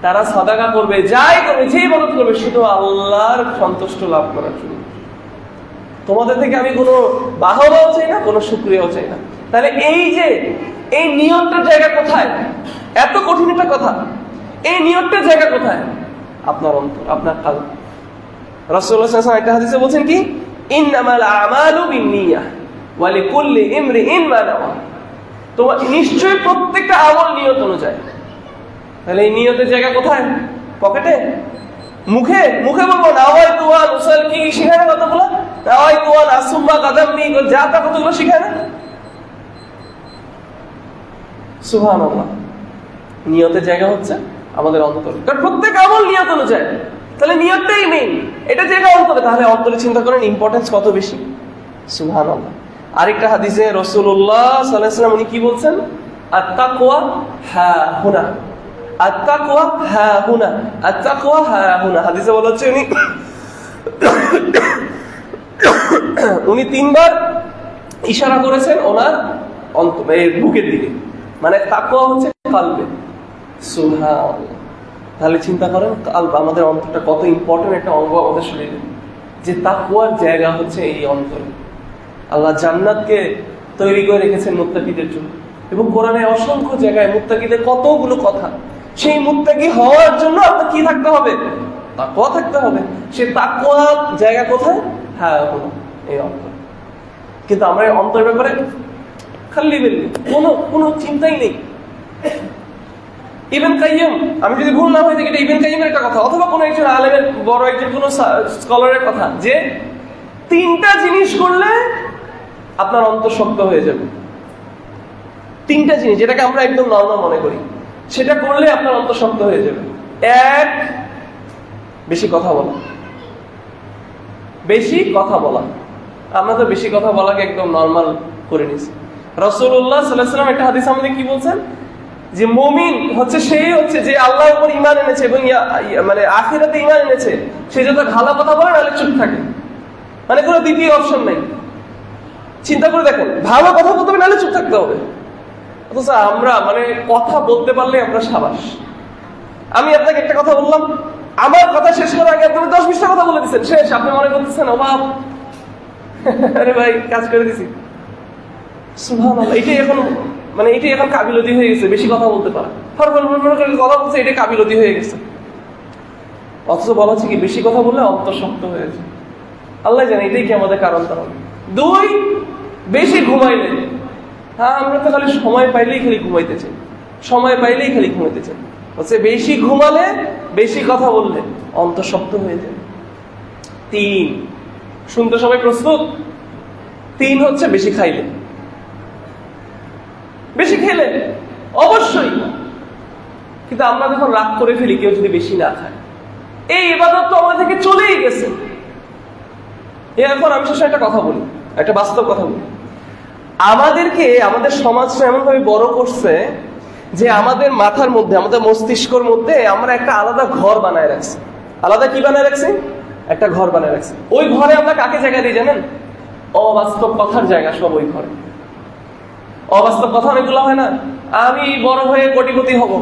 Speaker 1: তারা সাদাকা করবে, যাই করবে, যেই ইবাদত করবে, শুধু আল্লাহর সন্তুষ্ট লাভ করার জন্য। তোমাদের থেকে আমি কোনো বাহবাও চাই না, কোনো শুকরিয়াও চাই না। তাহলে এই যে এই নিয়তের জায়গা কোথায়? এত কঠিন একটা কথা, এই নিয়তের জায়গা কোথায়? আপনার অন্তর, আপনার কলব। রাসূলুল্লাহ সাল্লাল্লাহু আলাইহি ওয়াসাল্লাম একটা হাদিসে বলেছেন কি? ইন্নামাল আমালু বিন্নিয়াহ ওয়া লিকুল্লি ইমরিইন মা নাওয়া। তোমার নিশ্চয়ই প্রত্যেকটা আমল নিয়ত অনুযায়ী। তাহলে এই নিয়তের জায়গা কোথায়? পকেটে? মুখে? মুখে বলবো নাওয়াইতু আন উসাল্লি, শিখায় না কতগুলো? নাওয়াইতু আন আসুম্মা গাদাম্মি, যা তা কতগুলো শিখায় না? সুবহানাল্লাহ। নিয়তের জায়গা হচ্ছে আমাদের অন্তর, কারণ প্রত্যেক আমল নিয়ত অনুযায়ী। তাহলে নিয়তটাই মেইন, এটা জায়গা অন্তরে। তাহলে অন্তরে চিন্তা করেন ইম্পর্টেন্স কত বেশি। সুবহানাল্লাহ। আরেকটা হাদিসে রাসূলুল্লাহ সাল্লাল্লাহু আলাইহি ওয়াসাল্লাম উনি কি বলছেন? আত-তাকওয়া হা হুনা, আত-তাকওয়া হা হুনা, আত-তাকওয়া হা হুনা। হাদিসে বলা হচ্ছে উনি 3 বার ইশারা করেছেন ওনার বুকের দিকে, মানে তাকওয়া হচ্ছে কলবে। সুবহানাল্লাহ। তাহলে চিন্তা করেন কলব, আমাদের অন্তরটা কত ইম্পর্টেন্ট একটা অঙ্গ আমাদের শরীরে, যে তাকওয়ার জায়গা হচ্ছে এই অন্তর। আল্লাহ জান্নাতকে তৈরি করে রেখেছেন মুত্তাকিদের জন্য, এবং কোরআনে অসংখ্য জায়গায় মুত্তাকিদের কতগুলো কথা। সেই মুত্তাকি হওয়ার জন্য আপনার কি থাকতে হবে? তাকওয়া থাকতে হবে। সেই তাকওয়ার জায়গা কোথায়? হ্যাঁ, এই অন্তর। কিন্তু আমরা এই অন্তরের ব্যাপারে খালি বেরলি কোনো চিন্তাই নেই। ইবনে কাইয়িম, আমি যদি ভুল না হয়ে থাকি, এটা ইবনে কাইয়িমের একটা কথা, অথবা কোনো একজন আলেমের, বড় একজন কোনো স্কলারের কথা, যে 3টা জিনিস করলে আপনার অন্তর শক্ত হয়ে যাবে। তিনটা জিনিস যেটাকে আমরা একদম নরমাল মনে করি, সেটা করলে আপনার অন্তর শক্ত হয়ে যাবে। এক, বেশি কথা বলা। বেশি কথা বলা, আমরা তো বেশি কথা বলাকে একদম নরমাল করে নিয়েছি। রাসূলুল্লাহ সাল্লাল্লাহু আলাইহি ওয়াসাল্লাম একটা হাদিস আমাদের কি বলছেন, যে মুমিন হচ্ছে সেই হচ্ছে যে আল্লাহর উপর ঈমান এনেছে এবং মানে আখিরাতে ঈমান এনেছে, সে যত ভালো কথা বলে নাহলে চুপ থাকে, মানে কোনো দ্বিতীয় অপশন নাই। চিন্তা করে দেখেন, ভালো কথা বলতে হবে নাহলে চুপ থাকতে হবে। অথচ আমরা মানে কথা বলতে পারলে আমরা সাবাস। আমি আপনাকে একটা কথা বললাম, আমার কথা শেষ করার আগে আপনি 10-20টা কথা বলে দিচ্ছেন, শেষ। আপনি মনে করতেছেন অভাব, আরে ভাই কাজ করে দিছি, সুবহানাল্লাহ। এটাই এখন মানে এটাই এখন কাবিলতি হয়ে গেছে, বেশি কথা বলতে পারা, কথা বলছে, এটাই কাবিলতি হয়ে গেছে। অথচ বলা হচ্ছে কি, বেশি কথা বললে অন্তর শক্ত হয়ে যায়। আল্লাহ জানে এটাই কি আমাদের কারণ। তাহলে 2, বেশি ঘুমাইলে। হ্যাঁ, আমরা তো খালি সময় পাইলেই খালি ঘুমাইতে চাই, সময় পাইলেই খালি ঘুমাইতে চাই। হচ্ছে বেশি ঘুমালে, বেশি কথা বললে অন্তর শক্ত হয়ে যায়। 3, শুনতে সবাই প্রস্তুত? 3 হচ্ছে বেশি খাইলে। বেশি খেলে অবশ্যই, কিন্তু আমরা যখন রাগ করে ফেলি, কেউ যদি বেশি না খায়, এই ইবাদত তো আমাদের থেকে চলেই গেছে। এখন আমি শেষে একটা কথা বলি, একটা বাস্তব কথা বলি। আমাদেরকে আমাদের সমাজটা এমন ভাবে বড় করছে যে আমাদের মাথার মধ্যে, আমাদের মস্তিষ্কর মধ্যে আমরা একটা আলাদা ঘর বানায় রাখছি। আলাদা কি বানায় রাখছি? একটা ঘর বানায় রাখছি। ওই ঘরে আমরা কাকে জায়গা দিই জানেন? অবাস্তব কথার জায়গা সব ওই ঘরে। অবাস্তব কথা অনেকগুলো হয় না, আমি বড় হয়ে কোটিপতি হব,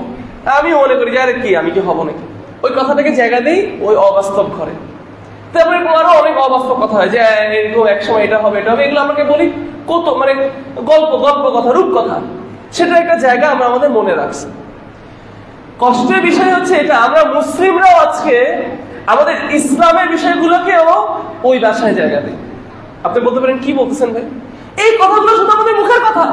Speaker 1: আমি মনে করি যে আরে কি, আমি কি হব নাকি, ওই কথাটাকে জায়গা দেই ওই অবাস্তব ঘরে। তারপরে আরো অনেক অবাস্তব কথা হয় যে এরকম একসময় এটা হবে, এটা হবে, এগুলো আমাকে বলি কত মানে গল্প কথা, রূপ কথা, সেটা একটা জায়গা আমরা আমাদের মনে রাখছি। কষ্টের বিষয় হচ্ছে এটা, আমরা মুসলিমরাও আজকে আমাদের ইসলামের বিষয়গুলোকেও ওই বাসায় জায়গা দিই। আপনি বলতে পারেন কি বলতেছেন ভাই, এই কথাগুলো শুধু আমাদের মুখের কথা।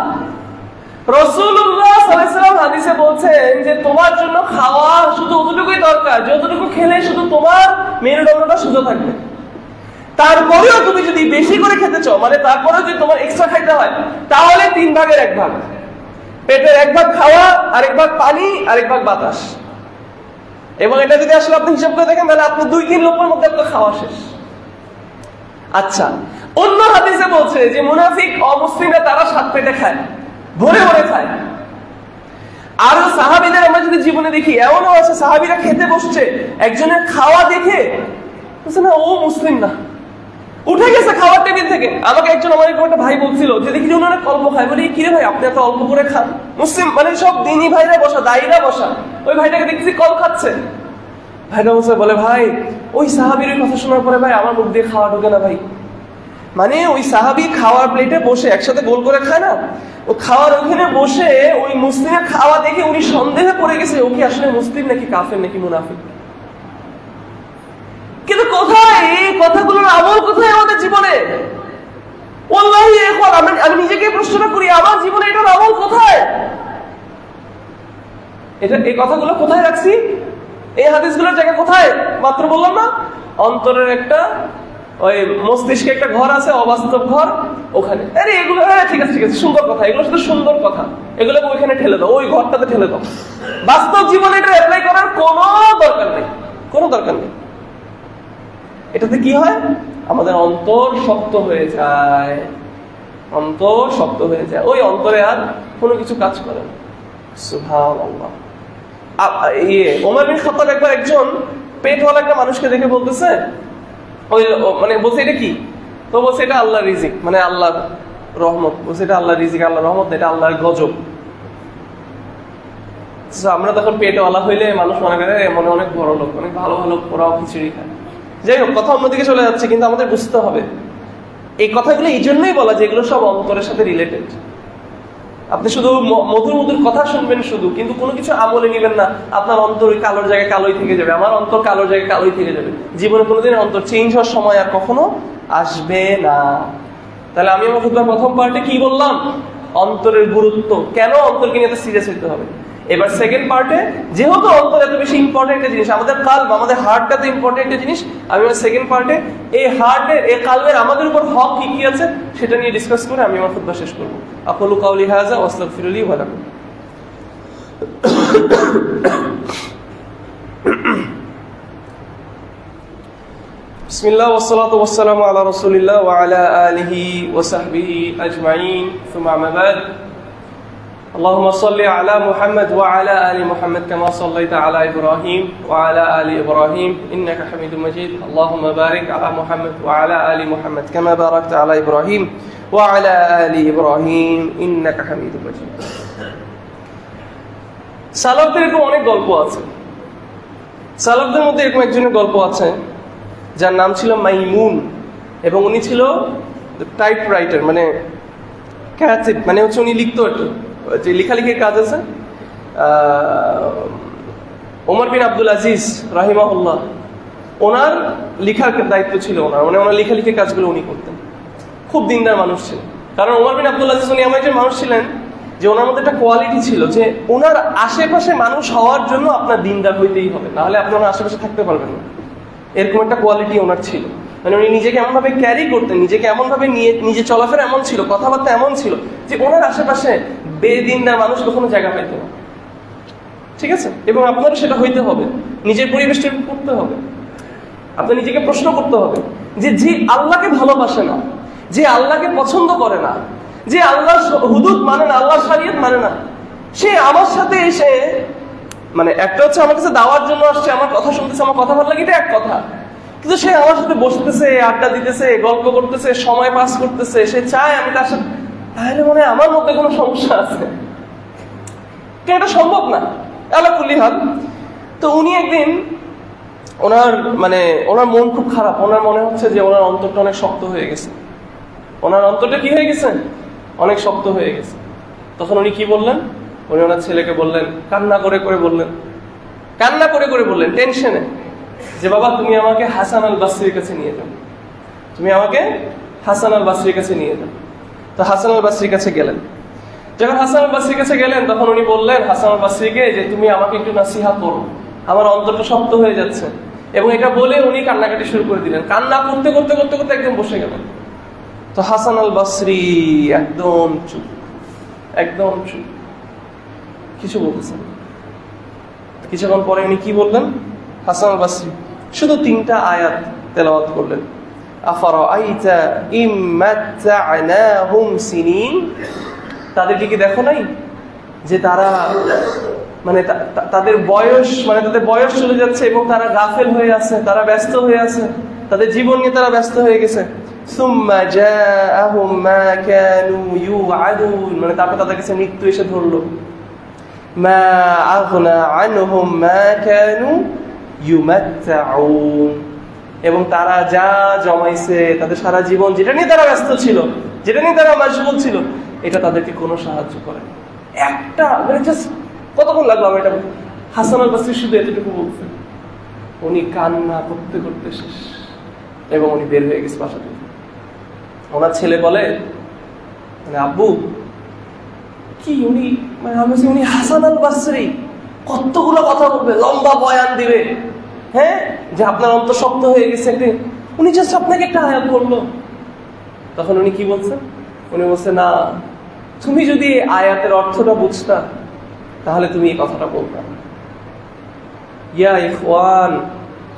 Speaker 1: রাসূলুল্লাহ সাল্লাল্লাহু আলাইহি ওয়াসাল্লাম হাদিসে বলছেন যে তোমার জন্য খাওয়া শুধু অতটুকুই দরকার যতটুকু খেলে শুধু তোমার মেরুদণ্ডটা সোজা থাকবে। তারপরেও তুমি যদি বেশি করে খেতে চাও, মানে তারপরেও যদি তোমার এক্সট্রা খাইতে হয়, তাহলে 3 ভাগের 1 ভাগ, পেটের 1 ভাগ খাওয়া, আরেক ভাগ পানি, আরেক ভাগ বাতাস। এবং এটা যদি আসলে আপনি হিসাব করে দেখেন, তাহলে আপনি 2-3 লোকের মধ্যে আপনার খাওয়া শেষ। আচ্ছা, অন্য হাদিসে বলছে যে মুনাফিক অমুসলিমরা তারা 7 পেটে খায়, ভরে ভরে খায়। আর সাহাবীদের আমরা যদি জীবনে দেখি, এমনও আছে সাহাবীরা খেতে বসছে, একজনের খাওয়া দেখে বলছে না ও মুসলিম না, উঠে গেছে খাওয়ার টেবিল থেকে। আমাকে একজন আমার একটা ভাই বলছিল যে দেখি যে উনি অনেক অল্প খায়, বলি কিরে ভাই আপনি এত অল্প করে খান? মুসলিম মানে সব দিনী ভাইরা বসা, দায়ীরা বসা, ওই ভাইটাকে দেখছি কম খাচ্ছে। ভাইটা বলে ভাই ওই সাহাবীর কথা শোনার পরে ভাই আমার মুখ দিয়ে খাওয়া ঢোকে না ভাই। মানে ওই সাহাবী খাওয়ার প্লেটে বসে একসাথে গোল করে খায় না, ও খাওয়ার ওখানে বসে ওই মুসলিমের খাওয়া দেখে উনি সন্দেহে পড়ে গেছে ও কি আসলে মুসলিম নাকি কাফের নাকি মুনাফিক। কিন্তু কোথায় এই কথাগুলোর আমল, কোথায় আমাদের জীবনে? ওয়াল্লাহি এখন আমি নিজেকে প্রশ্ন করি, আমার জীবনে এটার আমল কোথায়? এই কথাগুলো কোথায় রাখছি? এই হাদিসগুলোর জায়গা কোথায়? মাত্র বললাম না, অন্তরের একটা ওই মস্তিষ্কে একটা ঘর আছে, অবাস্তব ঘর, ওখানে। আরে এগুলো ঠিক আছে সুন্দর কথা, এগুলো শুধু সুন্দর কথা, এগুলোকে ওইখানে ঠেলে দাও, ওই ঘরটাতে ঠেলে দাও। বাস্তব জীবনে এটা অ্যাপ্লাই করার কোনো দরকার নেই, কোনো দরকার নেই। এটাতে কি হয়? আমাদের অন্তর শক্ত হয়ে যায়, অন্তর শক্ত হয়ে যায়, ওই অন্তরে আর কোনো কিছু কাজ করে না। সুবহানাল্লাহ। ওমর বিন খাত্তাব একবার একজন পেটওয়ালা একটা মানুষকে দেখে বলতেছে, ওই মানে বলছে এটা কি? তো বলছে এটা আল্লাহর রিজিক, মানে আল্লাহর রহমত। বলছে এটা আল্লাহর রিজিক, আল্লাহর রহমত, এটা আল্লাহর গজব। আমরা তখন পেটওয়ালা হইলে মানুষ মনে করে মনে অনেক বড় লোক, অনেক ভালো ভালো পোড়াও খিচুড়ি খায়। যাই হোক, কথা অন্যদিকে চলে যাচ্ছে, কিন্তু আমাদের বুঝতে হবে এই কথাগুলো এই জন্যই বলা যে এগুলো সব অন্তরের সাথে রিলেটেড। আপনি শুধু মধুর মধুর কথা শুনবেন শুধু, কিন্তু কোনো কিছু আমলে নিবেন না, আপনার অন্তর ওই কালোর জায়গায় কালোই থেকে যাবে, আমার অন্তর কালোর জায়গায় কালোই থেকে যাবে। জীবনে কোনোদিন অন্তর চেঞ্জ হওয়ার সময় আর কখনো আসবে না। তাহলে আমি আমার খুতবার প্রথম পার্টে কি বললাম? অন্তরের গুরুত্ব, কেন অন্তরকে নিয়ে এত সিরিয়াস হইতে হবে। এবার সেকেন্ড পার্টে, যেহেতু অন্তর এত বেশি ইম্পর্টেন্ট একটা জিনিস, আমাদের কালব, আমাদের হার্টটা তো ইম্পর্টেন্ট একটা জিনিস, আমি আমার সেকেন্ড পার্টে এই হার্টের, এই কালবের আমাদের উপর হক কি কি আছে সেটা নিয়ে ডিসকাস করে আমি আমার খুতবা শেষ করবো। আকুলু কাউলি হাযা ওয়া আস্তাগফিরুল্লাহ ওয়া লাকুম। বিসমিল্লাহ ওয়াসসালাতু ওয়াসসালামু আলা রাসূলিল্লাহ ওয়া আলা আলিহি ওয়া সাহবিহি আজমাইন, সুম্মা আম্মা বা'দ। আল্লাহুম্মা সাল্লি আলা মুহাম্মাদ ওয়া আলা আলি মুহাম্মাদ কামা সাল্লাইতা আলা ইব্রাহিম ওয়া আলা আলি ইব্রাহিম ইন্নাকা হামিদুম মাজিদ। আল্লাহুম্মা বারিক আলা মুহাম্মাদ ওয়া আলা আলি মুহাম্মাদ কামা বারাকতা আলা ইব্রাহিম ওয়া আলা আলি ইব্রাহিম ইন্নাকা হামিদুম মাজিদ। সালাফদের এরকম অনেক গল্প আছে। সালাফদের মধ্যে এরকম একজনের গল্প আছে যার নাম ছিল মাইমুন, এবং উনি ছিল টাইপ রাইটার, মানে ক্যাথিব, মানে হচ্ছে উনি লিখতো একটু, যে লেখালেখির কাজ আছে। ওমর বিন আব্দুল আজিজ রাহিমাহুল্লাহ, ওনার লেখার দায়িত্ব ছিল ওনার, মানে ওনার লেখালেখির কাজগুলো উনি করতেন। খুব দিনদার মানুষ ছিলেন, কারণ ওমর বিন আব্দুল আজিজ উনি এমন একজন মানুষ ছিলেন যে ওনার মধ্যে একটা কোয়ালিটি ছিল যে ওনার আশেপাশে মানুষ হওয়ার জন্য আপনার দিনদার হইতেই হবে, নাহলে আপনি ওনার আশেপাশে থাকতে পারবেন না। এরকম একটা কোয়ালিটি ওনার ছিল, মানে উনি নিজেকে এমন ভাবে ক্যারি করতেন, নিজেকে এমন ভাবে নিয়ে নিজে চলাফেরা এমন ছিল, কথাবার্তা এমন ছিল যে ওনার আশেপাশে বেদিনদার মানুষ কখনো জায়গা পাইত না। ঠিক আছে? এবং আপনারও সেটা হইতে হবে, নিজের পরিবেশটা করতে হবে। আপনার নিজেকে প্রশ্ন করতে হবে যে যে আল্লাহকে ভালোবাসে না, যে আল্লাহকে পছন্দ করে না, যে আল্লাহর হুদুদ মানে না, আল্লাহর শরীয়ত মানে না, সে আমার সাথে এসে, মানে একটা হচ্ছে আমার কাছে দাওয়ার জন্য আসছে, আমার কথা শুনতেছে, আমার কথা ভালো লাগে, এটা এক কথা, কিন্তু সে আমার সাথে বসতেছে, আড্ডা দিতেছে, গল্প করতেছে, সময় পাস করতেছে, সে চায় আমি তার সাথে, তাহলে মনে হয় আমার মধ্যে কোনো সমস্যা আছে, এটা সম্ভব না। আল্লাহ কুল্লি হাল। তো উনি একদিন ওনার মন খুব খারাপ, ওনার মনে হচ্ছে যে ওনার অন্তরটা অনেক শক্ত হয়ে গেছে, ওনার অন্তরটা কি হয়ে গেছে, অনেক শক্ত হয়ে গেছে। তখন উনি কি বললেন, উনি ওনার ছেলেকে বললেন, কান্না করে করে বললেন টেনশনে, যে বাবা তুমি আমাকে হাসান আল বাসরির কাছে নিয়ে যাও, তুমি আমাকে হাসান আল বাসরির কাছে নিয়ে যাও। তো হাসান আল বাসরির কাছে গেলেন। যখন হাসান আল বাসরির কাছে গেলেন তখন উনি বললেন হাসান আল বাসরিকে যে তুমি আমাকে একটু নাসিহা করো, আমার অন্তরটা শক্ত হয়ে যাচ্ছে। এবং এটা বলে উনি কান্নাকাটি শুরু করে দিলেন, কান্না করতে করতে করতে করতে একদম বসে গেলেন। তো হাসান আল বাসরি একদম চুপ, কিছু বলতেছেন। কিছুক্ষণ পরে উনি কি বললেন, হাসান আল বাসরি শুধু 3টা আয়াত তেলাওয়াত করলেন। আফারাআইতা ইম মাত্তা'নাহুম সিনিন, তাদেরকে কি দেখো নাই যে তারা, মানে তাদের বয়স চলে যাচ্ছে এবং তারা গাফেল হয়ে আছে, তারা ব্যস্ত হয়ে আছে, তাদের জীবন নিয়ে তারা ব্যস্ত হয়ে গেছে। সুম্মা জাআহুম মা কানু ইউআদুন, মানে তারপর তাদের কাছে মৃত্যু এসে ধরলো। মা আগনা আনহুম মা কানু ইউমাত্তাউন, এবং তারা যা জমাইছে, তাদের সারা জীবন যেটা নিয়ে তারা ব্যস্ত ছিল, যেটা নিয়ে তারা মাশগুল ছিল, এটা তাদেরকে কোনো সাহায্য করে। একটা মানে জাস্ট কতক্ষণ লাগলো আমি এটা, হাসান আল বাসরি শুধু এতটুকু বলছেন, উনি কান্না করতে করতে শেষ, এবং উনি বের হয়ে গেছে বাসা থেকে। ওনার ছেলে বলে, মানে আব্বু কি উনি, মানে আমি বলছি উনি হাসান আল বাসরি কতগুলো কথা বলবে, লম্বা বয়ান দিবে, হ্যাঁ, যে আপনার অন্তর শক্ত হয়ে গেছে, উনি জাস্ট আপনাকে একটা আয়াত বললো। তখন উনি কি বলছেন, উনি বলছে না, তুমি যদি আয়াতের অর্থটা বুঝতা তাহলে তুমি এই কথাটা বলতা। ইয়া ইখওয়ান,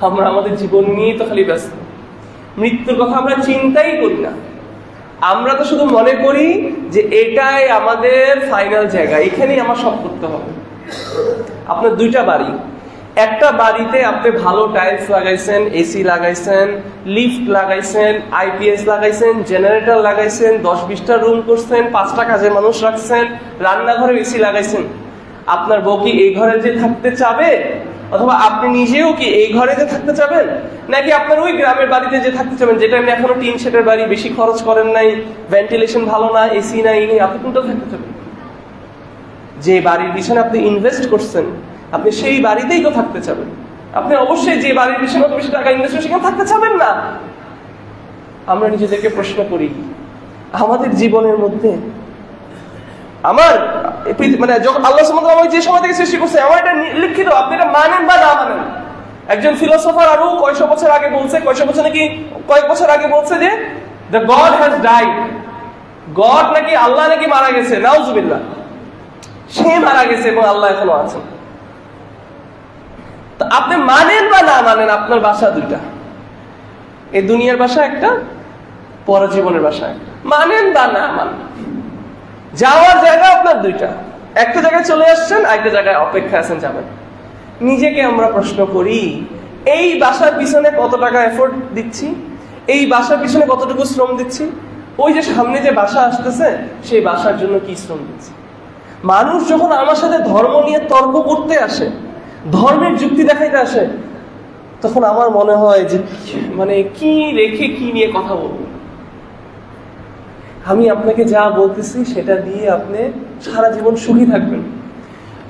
Speaker 1: আমরা আমাদের জীবন নিয়ে তো খালি ব্যস্ত, মৃত্যুর কথা আমরা চিন্তাই করি না। আমরা তো শুধু মনে করি যে এটাই আমাদের ফাইনাল জায়গা, এখানেই আমার সব করতে হবে। আপনার 2টা বাড়ি, একটা বাড়িতে আপনি ভালো টাইলস লাগাইছেন, এসি লাগাইছেন, লিফট লাগাইছেন, আইপিএস লাগাইছেন, জেনারেটর লাগাইছেন, 10-20টা রুম করছেন, 5টা কাজের মানুষ রাখছেন, রান্নাঘরে এসি লাগাইছেন। আপনার বউ কি এই ঘরে যে থাকতে চাবে, অথবা আপনি নিজেও কি এই ঘরে যে থাকতে চাবেন, নাকি আপনার ওই গ্রামের বাড়িতে যে থাকতে চাবেন, যেটা আপনি এখনো টিন শেডের বাড়ি, বেশি খরচ করেন নাই, ভেন্টিলেশন ভালো না, এসি নাই, আপনি কোনটা থাকতে চাবেন? যে বাড়ির পিছনে আপনি ইনভেস্ট করছেন, আপনি সেই বাড়িতেই তো থাকতে চাবেন। আপনি অবশ্যই যে বাড়ির পিছনে বেশি টাকা ইনভেস্ট করে সেখানে থাকতে চাবেন না। আমরা নিজেদেরকে প্রশ্ন করি, আমাদের জীবনের মধ্যে মানে যখন আল্লাহ সুবহানাহু ওয়া তাআলা যে সময় থেকে সৃষ্টি করছে আমার এটা লিখিত, আপনি এটা মানেন বা না মানেন। একজন ফিলোসফার আরো কয়েকশো বছর আগে বলছে, কয়েকশো বছর নাকি কয়েক বছর আগে বলছে যে the god has died, god নাকি আল্লাহ নাকি মারা গেছে, নাউজুবিল্লাহ, সে মারা গেছে এবং আল্লাহ এখনো আছেন। তো আপনি মানেন বা না মানেন, আপনার বাসা দুইটা, এই দুনিয়ার বাসা একটা, পরজীবনের বাসা একটা। মানেন বা না মানেন, যাওয়ার জায়গা আপনার দুইটা, একটা জায়গায় চলে আসছেন, আরেকটা জায়গায় অপেক্ষা আছেন যাবেন। নিজেকে আমরা প্রশ্ন করি, এই বাসার পিছনে কত টাকা এফোর্ট দিচ্ছি, এই বাসার পিছনে কতটুকু শ্রম দিচ্ছি, ওই যে সামনে যে বাসা আসতেছে সেই বাসার জন্য কি শ্রম দিচ্ছি। মানুষ যখন আমার সাথে ধর্ম নিয়ে তর্ক করতে আসে, ধর্মের যুক্তি দেখাইতে আসে, তখন আমার মনে হয় যে মানে কি রেখে কি নিয়ে কথা বলবো। আমি আপনাকে যা বলতেছি সেটা দিয়ে আপনি সারা জীবন সুখী থাকবেন।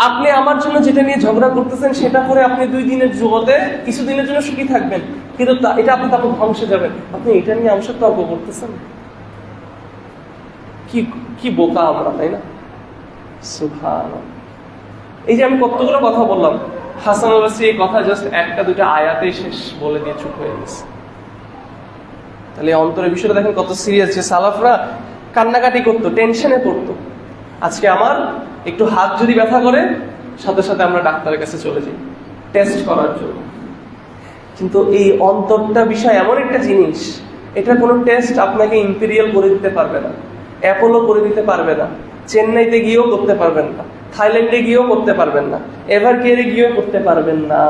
Speaker 1: আপনি আমার জন্য যেটা নিয়ে ঝগড়া করতেছেন সেটা করে আপনি 2 দিনের জগতে কিছুদিনের জন্য সুখী থাকবেন, কিন্তু এটা আপনি তারপর ধ্বংসে যাবেন। আপনি এটা নিয়ে আমার সাথে তর্ক করতেছেন, কি বোকা আমরা, তাই না? সুবহানাল্লাহ। এই যে আমি কতগুলো কথা বললাম, হাসান আল বসরি এই কথা জাস্ট একটা দুইটা আয়াতেই শেষ বলে দিয়ে চুপ হয়ে গেছে। তাহলে অন্তরের বিষয়টা দেখেন কত সিরিয়াস। যে সালাফরা কান্নাকাটি করতো, টেনশনে পড়তো, আজকে আমার একটু হাত যদি ব্যথা করে সাথে সাথে আমরা ডাক্তারের কাছে চলে যাই টেস্ট করার জন্য। কিন্তু এই অন্তরটা বিষয় এমন একটা জিনিস, এটা কোনো টেস্ট আপনাকে ইম্পেরিয়াল করে দিতে পারবে না, অ্যাপোলো করে দিতে পারবে না, চেন্নাইতে গিয়েও করতে পারবেন না, থাইল্যান্ডে গিয়েও করতে পারবেন না, এভার কেয়ারে গিয়েও করতে পারবেন না।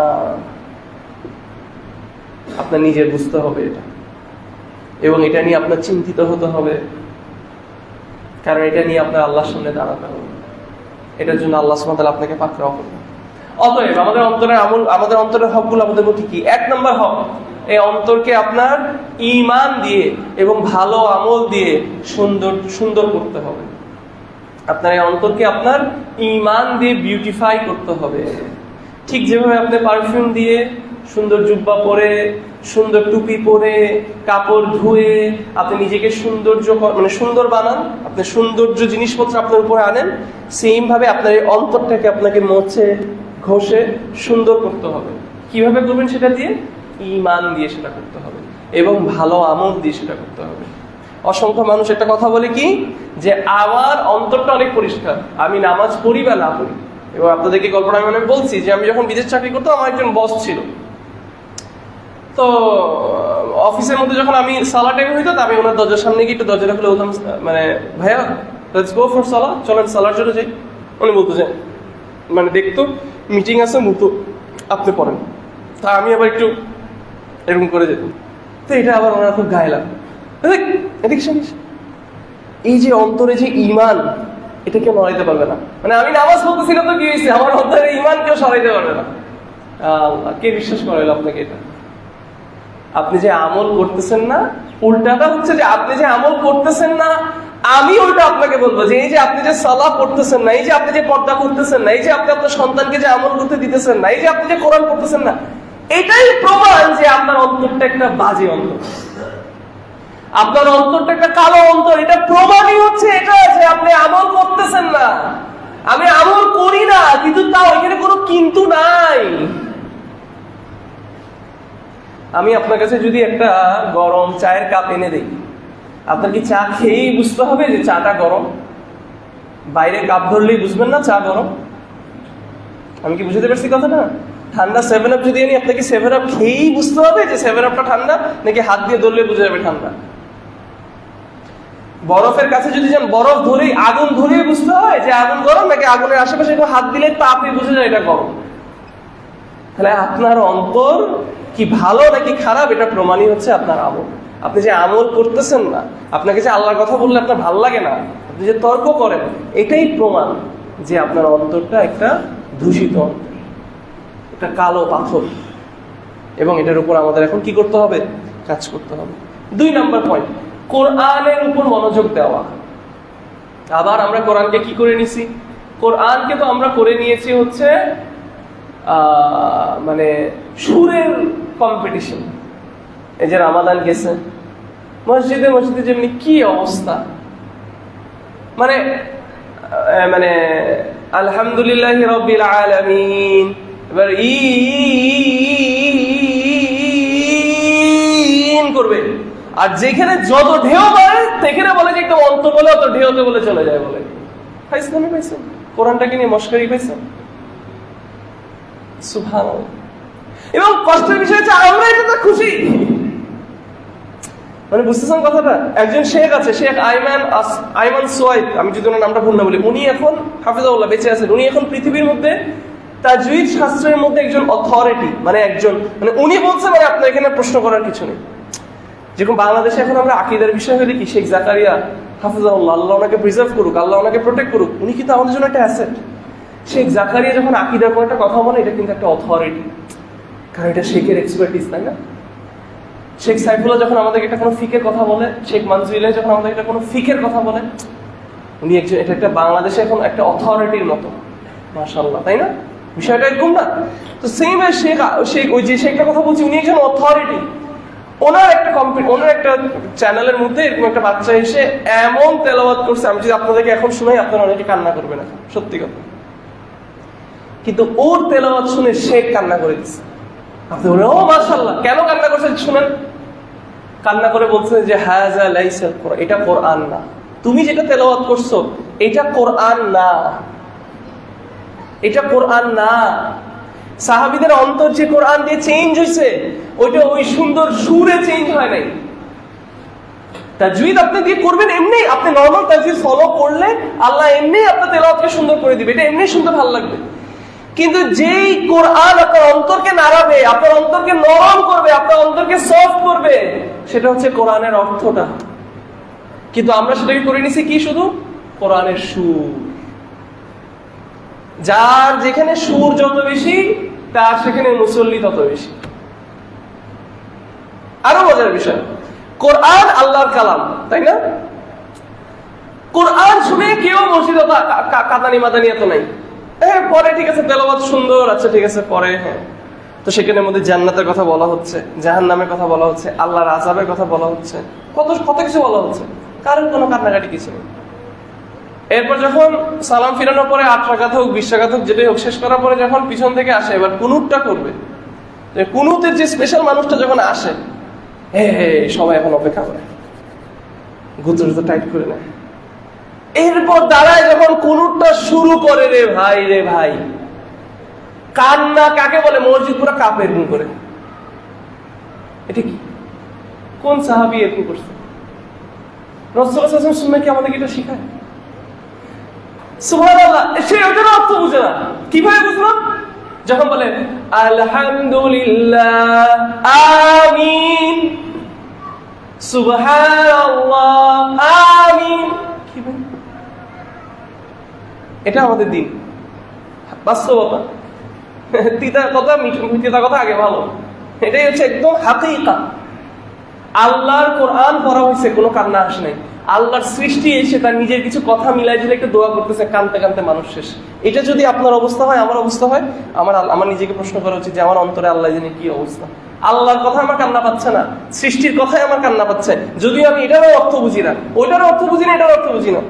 Speaker 1: আপনার নিজের বুঝতে হবে এটা, এবং এটা নিয়ে আপনার চিন্তিত হতে হবে, কারণ এটা নিয়ে আপনার আল্লাহর সামনে দাঁড়াতে হবে। এটার জন্য আল্লাহ সুবহানাহু ওয়া তাআলা আপনাকে পাকড়াও করবেন। অতএব আমাদের অন্তরের আমল, আমাদের অন্তরের হকগুলো আমাদের মধ্যে কি? 1 নম্বর হক, এই অন্তরকে আপনার ঈমান দিয়ে এবং ভালো আমল দিয়ে সুন্দর করতে হবে। আপনার এই অন্তরকে আপনার ঈমান দিয়ে বিউটিফাই করতে হবে। ঠিক যেভাবে আপনি পারফিউম দিয়ে সুন্দর জুব্বা পরে, সুন্দর টুপি পরে, কাপড় ধুয়ে আপনি নিজেকে সুন্দর বানান, আপনি সৌন্দর্য জিনিসপত্র আপনার উপরে আনেন, সেম ভাবে আপনার এই অন্তরটাকে আপনাকে মোছে ঘষে সুন্দর করতে হবে। কিভাবে করবেন? সেটা দিয়ে ঈমান দিয়ে সেটা করতে হবে এবং ভালো আমল দিয়ে সেটা করতে হবে। অসংখ্য মানুষ একটা কথা বলে কি, যে আমার অন্তরটা অনেক পরিষ্কার, আমি নামাজ পড়ি বা না পড়ি। এবং আপনাদেরকে গল্পটা আমি অনেক বলছি যে আমি যখন বিদেশ চাকরি করতাম, আমার একজন বস ছিল। তো অফিসের মধ্যে যখন আমি সালার টাইম হইতো, আমি ওনার দরজার সামনে গিয়ে একটু দরজাটা খুলে বলতাম, মানে ভাইয়া লেটস গো ফর সালা, চলেন সালার জন্য যাই। উনি বলতো যে মানে দেখতো মিটিং আছে মুতো আপনি পড়েন, তা আমি আবার একটু এরকম করে যেতাম। তো এটা আবার ওনার খুব গায়ে লাগতো। এই যে অন্তরে যে ঈমান, এটা কেউ নড়াইতে পারবে না। মানে আমি নামাজ পড়তেছিলাম তো কি হয়েছে, আমার অন্তরে ঈমান কেউ সরাইতে পারবে না। কে বিশ্বাস করাইল আপনাকে এটা? আপনি যে আমল করতেছেন না, উল্টাটা হচ্ছে যে আপনি যে আমল করতেছেন না, আমি উল্টা আপনাকে বলবো যে এই যে আপনি যে সালাহ পড়তেছেন না, এই যে আপনি যে পর্দা করতেছেন না, এই যে আপনি আপনার সন্তানকে যে আমল করতে দিতেছেন না, এই যে আপনি যে কোরআন পড়তেছেন না, এটাই প্রমাণ যে আপনার অন্তরটা একটা বাজে অন্তর, আপনার অন্তরটা একটা কালো অন্তর। এটা প্রমাণই হচ্ছে এটা যে আপনি আমল করতেছেন না। আমি আমল করি না, কিন্তু তাও এখানে কোনো কিন্তু নাই। আমি আপনার কাছে যদি একটা গরম চায়ের কাপ এনে দিই, আপনার কি চা খেয়েই বুঝতে হবে যে চাটা গরম? বাইরে কাপ ধরলেই বুঝবেন না চা গরম? আমি কি বুঝতে পারছি কথাটা? ঠান্ডা 7 আপ যদি আনি, আপনাকে 7 আপ খেয়েই বুঝতে হবে যে 7 আপটা ঠান্ডা, নাকি হাত দিয়ে ধরলে বুঝে যাবে ঠান্ডা? বরফের কাছে যদি যান, বরফ ধরেই আগুন ধরেই বুঝতে হয় যে আগুন গরম, নাকি আগুনের আশেপাশে একটু হাত দিলে তাপে বুঝে যায় এটা গরম? তাহলে আপনার অন্তর কি ভালো নাকি খারাপ, এটা প্রমাণই হচ্ছে আপনার আমল। আপনি যে আমল করতেছেন না, আপনাকে যে আল্লাহর কথা বললে আপনার ভালো লাগে না, আপনি যে তর্ক করেন, এটাই প্রমাণ যে আপনার অন্তরটা একটা দূষিত অন্তর, একটা কালো পাথর। এবং এটার উপর আমাদের এখন কি করতে হবে? কাজ করতে হবে। 2 নম্বর পয়েন্ট, কোরআনের উপর মনোযোগ দেওয়া। আবার আমরা কোরআনকে কি করে নিছি? কোরআনকে তো আমরা করে নিয়েছি হচ্ছে মানে সুরের কম্পিটিশন। এই যে রামাদান গেছে, মসজিদে যেমনি কি অবস্থা, মানে মানে আলহামদুলিল্লাহি রাব্বিল আলামিন, এবার করবে। আর যেখানে যত ঢেউ বাড়ে সেখানে বলে যে একটা অন্ত বলে অত ঢেউতে বলে চলে যায় বলে। ফাইজলামি পাইছেন, কোরআনটাকে নিয়ে মশকারি পাইছেন। সুবহানাল্লাহ। এবং কষ্টের বিষয় হচ্ছে আমরা এটাতে খুশি, মানে বুঝতেছেন কথাটা। একজন শেখ আছে, শেখ আইমান সোয়াইব, আমি যদি ওনার নামটা ভুল না বলি, উনি এখন হাফিজাহুল্লাহ বেঁচে আছেন। উনি এখন পৃথিবীর মধ্যে তাজউইদ শাস্ত্রের মধ্যে একজন অথরিটি, মানে একজন, মানে উনি বলছেন মানে আপনার এখানে প্রশ্ন করার কিছু নেই। যেরকম বাংলাদেশে এখন আমরা আকীদার বিষয় হলে কি শেখ জাকারিয়া হাফিজাহুল্লাহ, আল্লাহ ওনাকে প্রিজার্ভ করুক, আল্লাহ ওনাকে প্রোটেক্ট করুক, উনি কিন্তু আমাদের জন্য একটা অ্যাসেট। শেখ জাকারিয়া যখন আকীদার কোনো একটা কথা বলে, এটা কিন্তু একটা অথরিটি, কারণ এটা শেখের এক্সপার্টিস, তাই না? শেখ সাইফুল্লাহ যখন আমাদেরকে একটা কোনো ফিকের কথা বলে, শেখ মানজুইল্লাহ যখন আমাদের একটা কোনো ফিকের কথা বলে, উনি একজন, এটা একটা বাংলাদেশে এখন একটা অথরিটির মতো, মাশাআল্লাহ, তাই না? বিষয়টা এরকম না? তো সেম শেখ ওই যে শেখটার কথা বলছি, উনি একজন অথরিটি। ওনার একটা চ্যানেলের মধ্যে এরকম একটা বাচ্চা এসে এমন তেলাওয়াত করছে, আমি যদি আপনাদেরকে এখন শুনাই আপনারা অনেকে কান্না করবেন এখন, সত্যি কথা। কিন্তু ওর তেলাওয়াত শুনে শেখ কান্না করে দিচ্ছে। আপনি বলেন ও মাশাআল্লাহ, কেন কান্না করছেন শুনেন। কান্না করে বলছেন যে হাযা লাইসাল কোরআন, এটা কোরআন না, তুমি যেটা তেলাওয়াত করছো এটা কোরআন না, এটা কোরআন না। সাহাবীদের অন্তর যে কোরআন দিয়ে চেঞ্জ হয়েছে, ওইটা ওই সুন্দর সুরে চেঞ্জ হয় নাই। তাজউইদ আপনি দিয়ে করবেন এমনি, আপনি নরমাল তাজউইদ ফলো করলে আল্লাহ এমনি আপনার তেলাওয়াতকে সুন্দর করে দিবে, এটা এমনি শুনতে ভালো লাগবে। কিন্তু যেই কোরআন আপনার অন্তরকে নাড়াবে, আপনার অন্তরকে নরম করবে, আপনার অন্তরকে সফট করবে, সেটা হচ্ছে কোরআনের অর্থটা। কিন্তু আমরা সেটাকে করে নিছি কি, শুধু কোরআনের সুর। যার যেখানে সুর যত বেশি, তার সেখানে মুসল্লি তত বেশি। আরো মজার বিষয়, কোরআন আল্লাহর কালাম, তাই না? কোরআন শুনে কেউ মসজিদে কাতানি মাদানি এত নাই, পরে ঠিক আছে তেলাওয়াত সুন্দর, আচ্ছা ঠিক আছে পরে, হ্যাঁ তো সেখানের মধ্যে জান্নাতের কথা বলা হচ্ছে, জাহান্নামের কথা বলা হচ্ছে, আল্লাহর আযাবের কথা বলা হচ্ছে, কত কিছু বলা হচ্ছে, কারণ কোনো কান্নাকাটি কিছু নেই। এরপর যখন সালাম ফিরানোর পরে 8 রাকাত হোক 20 রাকাত হোক যেটাই হোক শেষ করার পরে যখন পিছন থেকে আসে, এবার কুনুতটা করবে, কুনুতের যে স্পেশাল মানুষটা যখন আসে, সবাই এখন অপেক্ষা করে, গুজর টাইট করে নেয়। এরপর দাঁড়ায় যখন কুনুতটা শুরু করে, রে ভাই কান্না কাকে বলে? মসজিদ পুরো কাঁপে এরকম করে। এটা কি, কোন সাহাবী এরকম করছে? রাসূলুল্লাহ সাল্লাল্লাহু আলাইহি ওয়াসাল্লাম কি আমাদেরকে এটা শেখায়? সুবহানাল্লাহ। সে ওটার অর্থ বুঝে না। কিভাবে বুঝলাম? যখন বলে আলহামদুলিল্লাহ, আমিন, সুবহানাল্লাহ, আমিন, কি বলে? এটা আমাদের দিন, বাস্তবতা। তিতা কথা আগে ভালো, এটাই হচ্ছে একদম হাকিকা। আল্লাহর কোরআন পড়া হয়েছে, কোনো কান্না আসে নাই। আল্লাহর সৃষ্টি এসে তার নিজের কিছু কথা মিলাই দিলে একটু দোয়া করতেছে, কানতে কানতে মানুষ শেষ। এটা যদি আপনার অবস্থা হয়, আমার অবস্থা হয়, আমার নিজেকে প্রশ্ন করা উচিত যে আমার অন্তরে আল্লাহ জানে কি অবস্থা। আল্লাহর কথা আমার কান্না পাচ্ছে না, সৃষ্টির কথাই আমার কান্না পাচ্ছে, যদিও আমি এটারও অর্থ বুঝি না, ওইটারও অর্থ বুঝি না, এটারও অর্থ বুঝি না।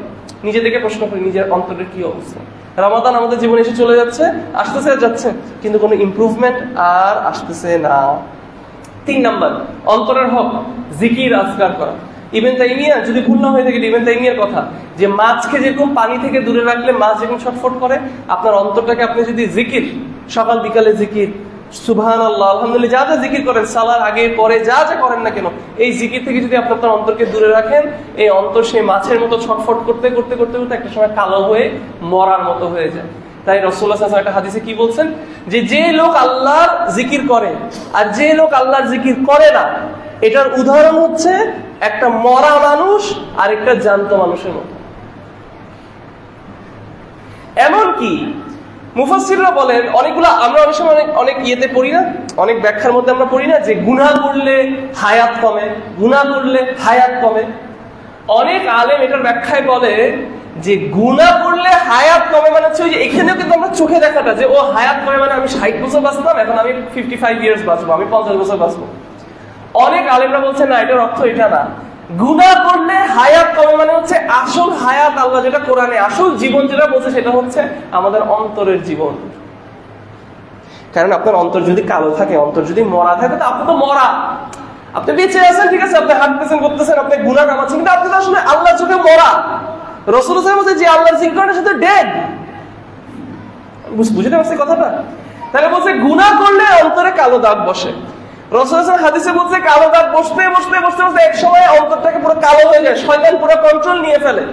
Speaker 1: নিজেদেরকে প্রশ্ন করি নিজের অন্তরের কি অবস্থা। রমাদান আমাদের জীবনে এসে চলে যাচ্ছে, আসতেছে যাচ্ছে, কিন্তু কোনো ইমপ্রুভমেন্ট আর আসতেছে না। 3 নাম্বার, অন্তরের হক, জিকির আজকার করা। ইবনে তাইমিয়া, যদি ভুল না হয়ে থাকে, ইবনে তাইমিয়ার কথা, যে মাছকে যেরকম পানি থেকে দূরে রাখলে মাছ যেরকম ছটফট করে, আপনার অন্তরটাকে আপনি যদি জিকির, সকাল বিকালে জিকির, সুবহানাল্লাহ, আলহামদুলিল্লাহ, যা যা জিকির করেন, সালার আগে পরে যা যা করেন না কেন, এই জিকির থেকে যদি আপনি আপনার অন্তরকে দূরে রাখেন, এই অন্তর সেই মাছের মতো ছটফট করতে করতে করতে করতে একটা সময় কালো হয়ে মরার মতো হয়ে যায়। তাই রাসূলুল্লাহ সাল্লাল্লাহু আলাইহি ওয়াসাল্লাম একটা হাদিসে কি বলছেন, যে লোক আল্লাহর জিকির করে আর যে লোক আল্লাহর জিকির করে না, এটার উদাহরণ হচ্ছে একটা মরা মানুষ আর একটা জ্যান্ত মানুষের মতো। এমনকি মুফাসসিররা বলেন, অনেকগুলো আমরা অনেক সময় অনেক ইয়েতে পড়ি না, অনেক ব্যাখ্যার মধ্যে আমরা পড়ি না যে গুনাহ করলে হায়াত কমে, গুনাহ করলে হায়াত কমে। অনেক আলেম এটার ব্যাখ্যায় বলে যে গুনাহ করলে হায়াত কমে মানে হচ্ছে যে এখানেও কিন্তু আমরা চোখে দেখাটা যে ও হায়াত কমে মানে আমি 60 বছর বাঁচতাম, এখন আমি 55 ইয়ার্স বাঁচবো, আমি 50 বছর বাঁচবো। অনেক আলেমরা বলছে না, এটার অর্থ এটা না। গুনাহ করলে হায়াত কমে, মানে হচ্ছে আসল হায়াত আল্লাহ যেটা কোরআনে আসল জীবন যেটা বলছে সেটা হচ্ছে আমাদের অন্তরের জীবন। কারণ আপনার অন্তর যদি কালো থাকে, অন্তর যদি মরা থাকে, তো আপনি তো মরা। আপনি বেঁচে আছেন, ঠিক আছে, আপনি হাঁটতেছেন, করতেছেন, আপনি গুনাহ কামাচ্ছেন, কিন্তু আপনি তো আসলে আল্লাহর চোখে মরা। রাসূলুল্লাহ সাল্লাল্লাহু আলাইহি ওয়াসাল্লাম বলছে যে আল্লাহর জিকির করে সেটা ডেড। বুঝতে পারছেন কথাটা? তাহলে বলছে গুনাহ করলে অন্তরে কালো দাগ বসে। রাসূলুল্লাহ হাদিসে বলছে কালো দাগ বসতে বসতে বসতে বসতে এক সময় অন্তরটাকে পুরো কালো হয়ে যায়, শয়তান পুরো কন্ট্রোল নিয়ে ফেলে।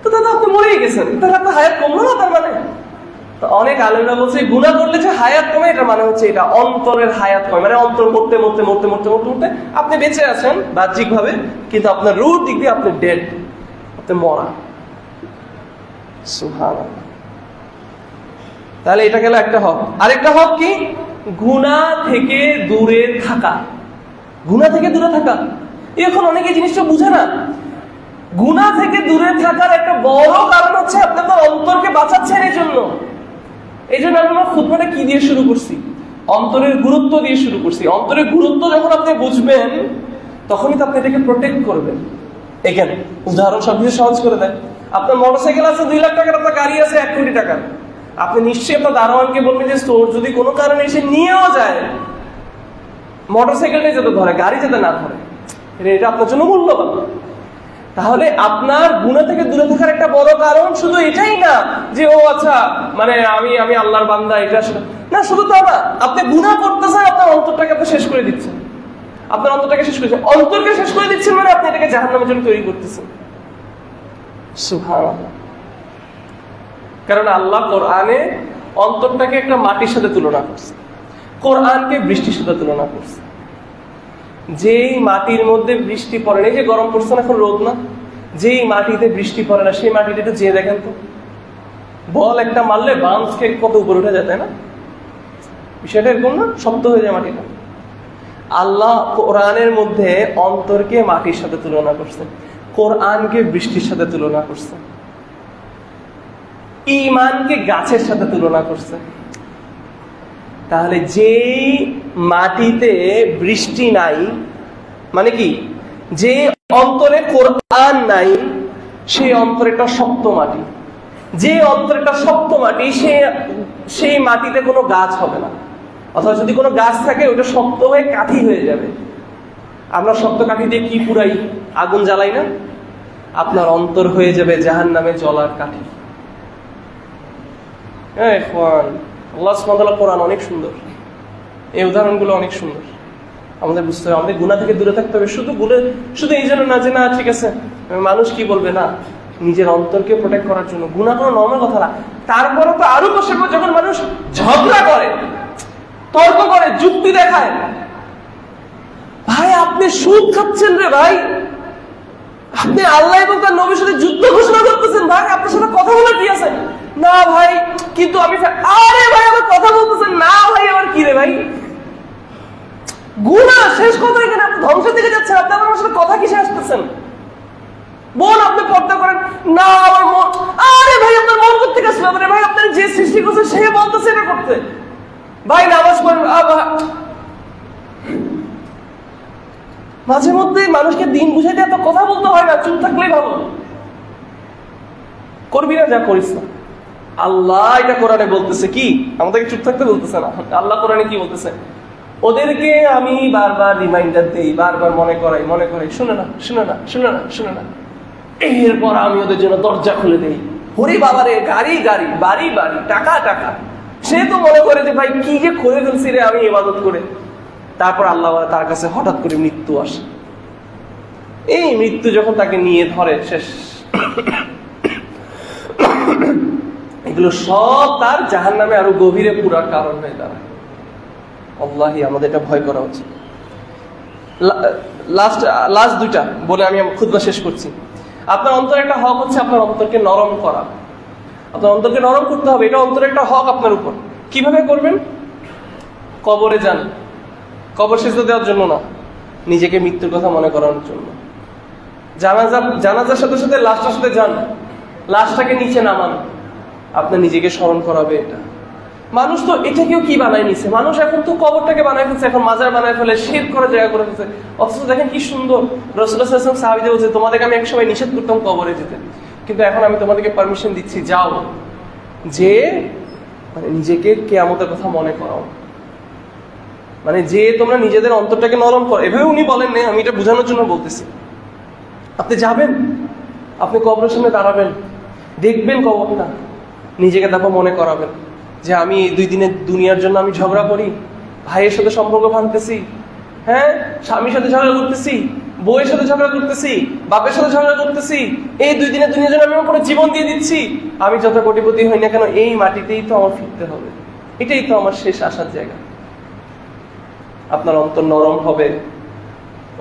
Speaker 1: তো দাদা আপনি মরেই গেছেন, তাহলে আপনার হায়াত কমলো না তার মানে? তো অনেক আলেমরা বলছে গুনাহ করলে যে হায়াত কমে, এটা মানে হচ্ছে এটা অন্তরের হায়াত কমে, মানে অন্তর মরতে মরতে মরতে মরতে মরতে মরতে আপনি বেঁচে আছেন বাহ্যিক ভাবে, কিন্তু আপনার রুট দিক দিয়ে আপনি ডেড, আপনি মরা। সুবহানাল্লাহ। তাহলে এটা গেল একটা হক। আরেকটা হক কি? গুনাহ থেকে দূরে থাকা। গুনাহ থেকে দূরে থাকা, এখন অনেকে জিনিসটা বুঝে না। গুনাহ থেকে দূরে থাকার একটা বড় কারণ হচ্ছে আপনি আপনার অন্তরকে বাঁচাচ্ছেন। এই জন্য আমরা খুতবাটা কি দিয়ে শুরু করছি? অন্তরের গুরুত্ব দিয়ে শুরু করছি। অন্তরের গুরুত্ব যখন আপনি বুঝবেন, তখনই তো আপনি এটাকে প্রোটেক্ট করবেন। এখানে উদাহরণ সবকিছু সহজ করে দেয়। আপনার মোটরসাইকেল আছে 2 লাখ টাকার, আপনার গাড়ি আছে 1 কোটি টাকার। আপনি নিশ্চয়ই আপনার দারোয়ানকে বলবেন যে স্টোর যদি কোনো কারণে এসে নিয়েও যায়, মোটরসাইকেলটাই যাতে ধরে, গাড়ি যাতে না ধরে, এটা আপনার জন্য মূল্যবান। তাহলে আপনার গুনাহ থেকে দূরে থাকার একটা বড় কারণ শুধু এটাই না যে ও আচ্ছা মানে আমি আল্লাহর বান্দা, এটা না, শুধু তা না। আপনি গুনাহ করতেছেন, আপনার অন্তরটাকে আপনি শেষ করে দিচ্ছেন। আপনার অন্তরটাকে শেষ করেছেন, অন্তরকে শেষ করে দিচ্ছেন, মানে আপনি এটাকে জাহান্নামের জন্য তৈরি করতেছেন। সুবহানাল্লাহ। কারণ আল্লাহ কোরআনে অন্তরটাকে একটা মাটির সাথে তুলনা করছে, কোরআনকে বৃষ্টির সাথে তুলনা করছে। যেই মাটির মধ্যে বৃষ্টি পড়ে না, এই যে গরম পড়ছে না, এখন রোদ না, যেই মাটিতে বৃষ্টি পড়ে না সেই মাটিটা একটু যেয়ে দেখেন তো, বল একটা মারলে বাউন্স খেয়ে কত উপরে উঠে যায়, তাই না? বিষয়টা এরকম না, শক্ত হয়ে যায় মাটিটা। আল্লাহ কোরআনের মধ্যে অন্তরকে মাটির সাথে তুলনা করছে, কোরআনকে বৃষ্টির সাথে তুলনা করছে, ঈমানকে গাছের সাথে তুলনা করছে। তাহলে যেই মাটিতে বৃষ্টি নাই, মানে কি, যে অন্তরে কোরআন নাই, সেই অন্তরে একটা শক্ত মাটি। যে অন্তরে একটা শক্ত মাটি, সেই মাটিতে কোনো গাছ হবে না। অথবা যদি কোনো গাছ থাকে, ওটা শক্ত হয়ে কাঠি হয়ে যাবে। আমরা শক্ত কাঠি দিয়ে কি পুরাই? আগুন জ্বালাই না? আপনার অন্তর হয়ে যাবে জাহান্নামে জ্বলার কাঠি। আল্লাহ সুবহানাহু ওয়া তাআলা কোরআন অনেক সুন্দর, এই উদাহরণগুলো অনেক সুন্দর। আমাদের বুঝতে হবে, আমাদের গুনাহ থেকে দূরে থাকতে হবে। শুধু এই জন্য না যে না ঠিক আছে মানুষ কি বলবে, না, নিজের অন্তরকে প্রোটেক্ট করার জন্য। গুনাহ কোনো নরমাল কথা না। তারপরে তো আরো কষ্ট, যখন মানুষ ঝগড়া করে, তর্ক করে, যুক্তি দেখায়, ভাই আপনি সুদ খাচ্ছেন রে ভাই, আপনি আল্লাহ এবং তার নবীর সাথে যুদ্ধ ঘোষণা করতেছেন, ভাই আপনার সাথে কথা বলার কি আছে? না ভাই কিন্তু আমি, আরে ভাই আবার কথা বলতেছেন, না ভাই আবার কি রে ভাই, গুনাহ শেষ কথা। এখানে আপনি ধ্বংসের দিকে যাচ্ছেন, আপনি আমার সাথে কথা কিসে আসতেছেন? বোন আপনি পর্দা করেন, না আমার মন, আরে ভাই আপনার মন করতে গেছিল, ভাই আপনার যে সৃষ্টি করছে সে বলতেছে এটা করতে, ভাই নামাজ পড়েন। মাঝে মধ্যে মানুষকে দিন বুঝাইতে এত কথা বলতে হয় না, চুপ থাকলেই ভালো। করবি না, যা করিস না। আল্লাহ এটা কোরআনে বলতেছে কি, আমাদেরকে চুপ থাকতে বলতেছে না। আল্লাহ কোরআনে কি বলতেছে? ওদেরকে আমি বারবার রিমাইন্ডার দেই, বারবার মনে করাই, শুনে না, শুনে না, শুনে না, শুনে না। এরপর আমি ওদের জন্য দরজা খুলে দেই। হরি বাবারে, গাড়ি গাড়ি, বাড়ি বাড়ি, টাকা টাকা। সে তো মনে করে যে ভাই কি যে করে ফেলছি রে আমি ইবাদত করে। তারপর আল্লাহ তার কাছে হঠাৎ করে মৃত্যু আসে। এই মৃত্যু যখন তাকে নিয়ে ধরে, শেষ। এগুলো সব তার জাহান্নামে আরো গভীরে পুরার কারণ হয়ে দাঁড়ায়। আল্লাহি আমাদের এটা ভয় করা উচিত। লাস্ট দুইটা বলে আমি খুতবা শেষ করছি। আপনার অন্তরে একটা হক হচ্ছে আপনার অন্তরকে নরম করা। আপনার অন্তরকে নরম করতে হবে, এটা অন্তরে একটা হক আপনার উপর। কিভাবে করবেন? কবরে যান, কবর সেজদা দেওয়ার জন্য না, নিজেকে মৃত্যুর কথা মনে করানোর জন্য। জানাজার সাথে সাথে লাশটার সাথে যান, লাশটাকে নিচে নামান, আপনার নিজেকে স্মরণ করাবে এটা। মানুষ তো এটাকেও কি বানায় নিছে, মানুষ এখন তো কবরটাকে বানায় ফেলছে, এখন মাজার বানায় ফেলে, শিরক করার জায়গা করে ফেলছে। অথচ দেখেন কি সুন্দর, রাসূলুল্লাহ সাল্লাল্লাহু আলাইহি ওয়াসাল্লাম সাহাবীদের বলছে তোমাদেরকে আমি একসময় নিষেধ করতাম কবরে যেতে, কিন্তু এখন আমি তোমাদেরকে পারমিশন দিচ্ছি, যাও, যে মানে নিজেকে কিয়ামতের কথা মনে করাও, মানে যে তোমরা নিজেদের অন্তরটাকে নরম করো। এভাবে উনি বলেন না, আমি এটা বোঝানোর জন্য বলতেছি। আপনি যাবেন, আপনি কবরের সামনে দাঁড়াবেন, দেখবেন কবরটা, নিজেকে তারপর মনে করাবেন যে আমি 2 দিনের দুনিয়ার জন্য আমি ঝগড়া করি, ভাইয়ের সাথে সম্পর্ক ভাঙতেছি, হ্যাঁ, স্বামীর সাথে ঝগড়া করতেছি, বউয়ের সাথে ঝগড়া করতেছি, বাপের সাথে ঝগড়া করতেছি, এই 2 দিনের দুনিয়ার জন্য আমি আমার পুরো জীবন দিয়ে দিচ্ছি। আমি যত কোটিপতি হই না কেন, এই মাটিতেই তো আমার ফিরতে হবে, এটাই তো আমার শেষ আসার জায়গা। আপনার অন্তর নরম হবে।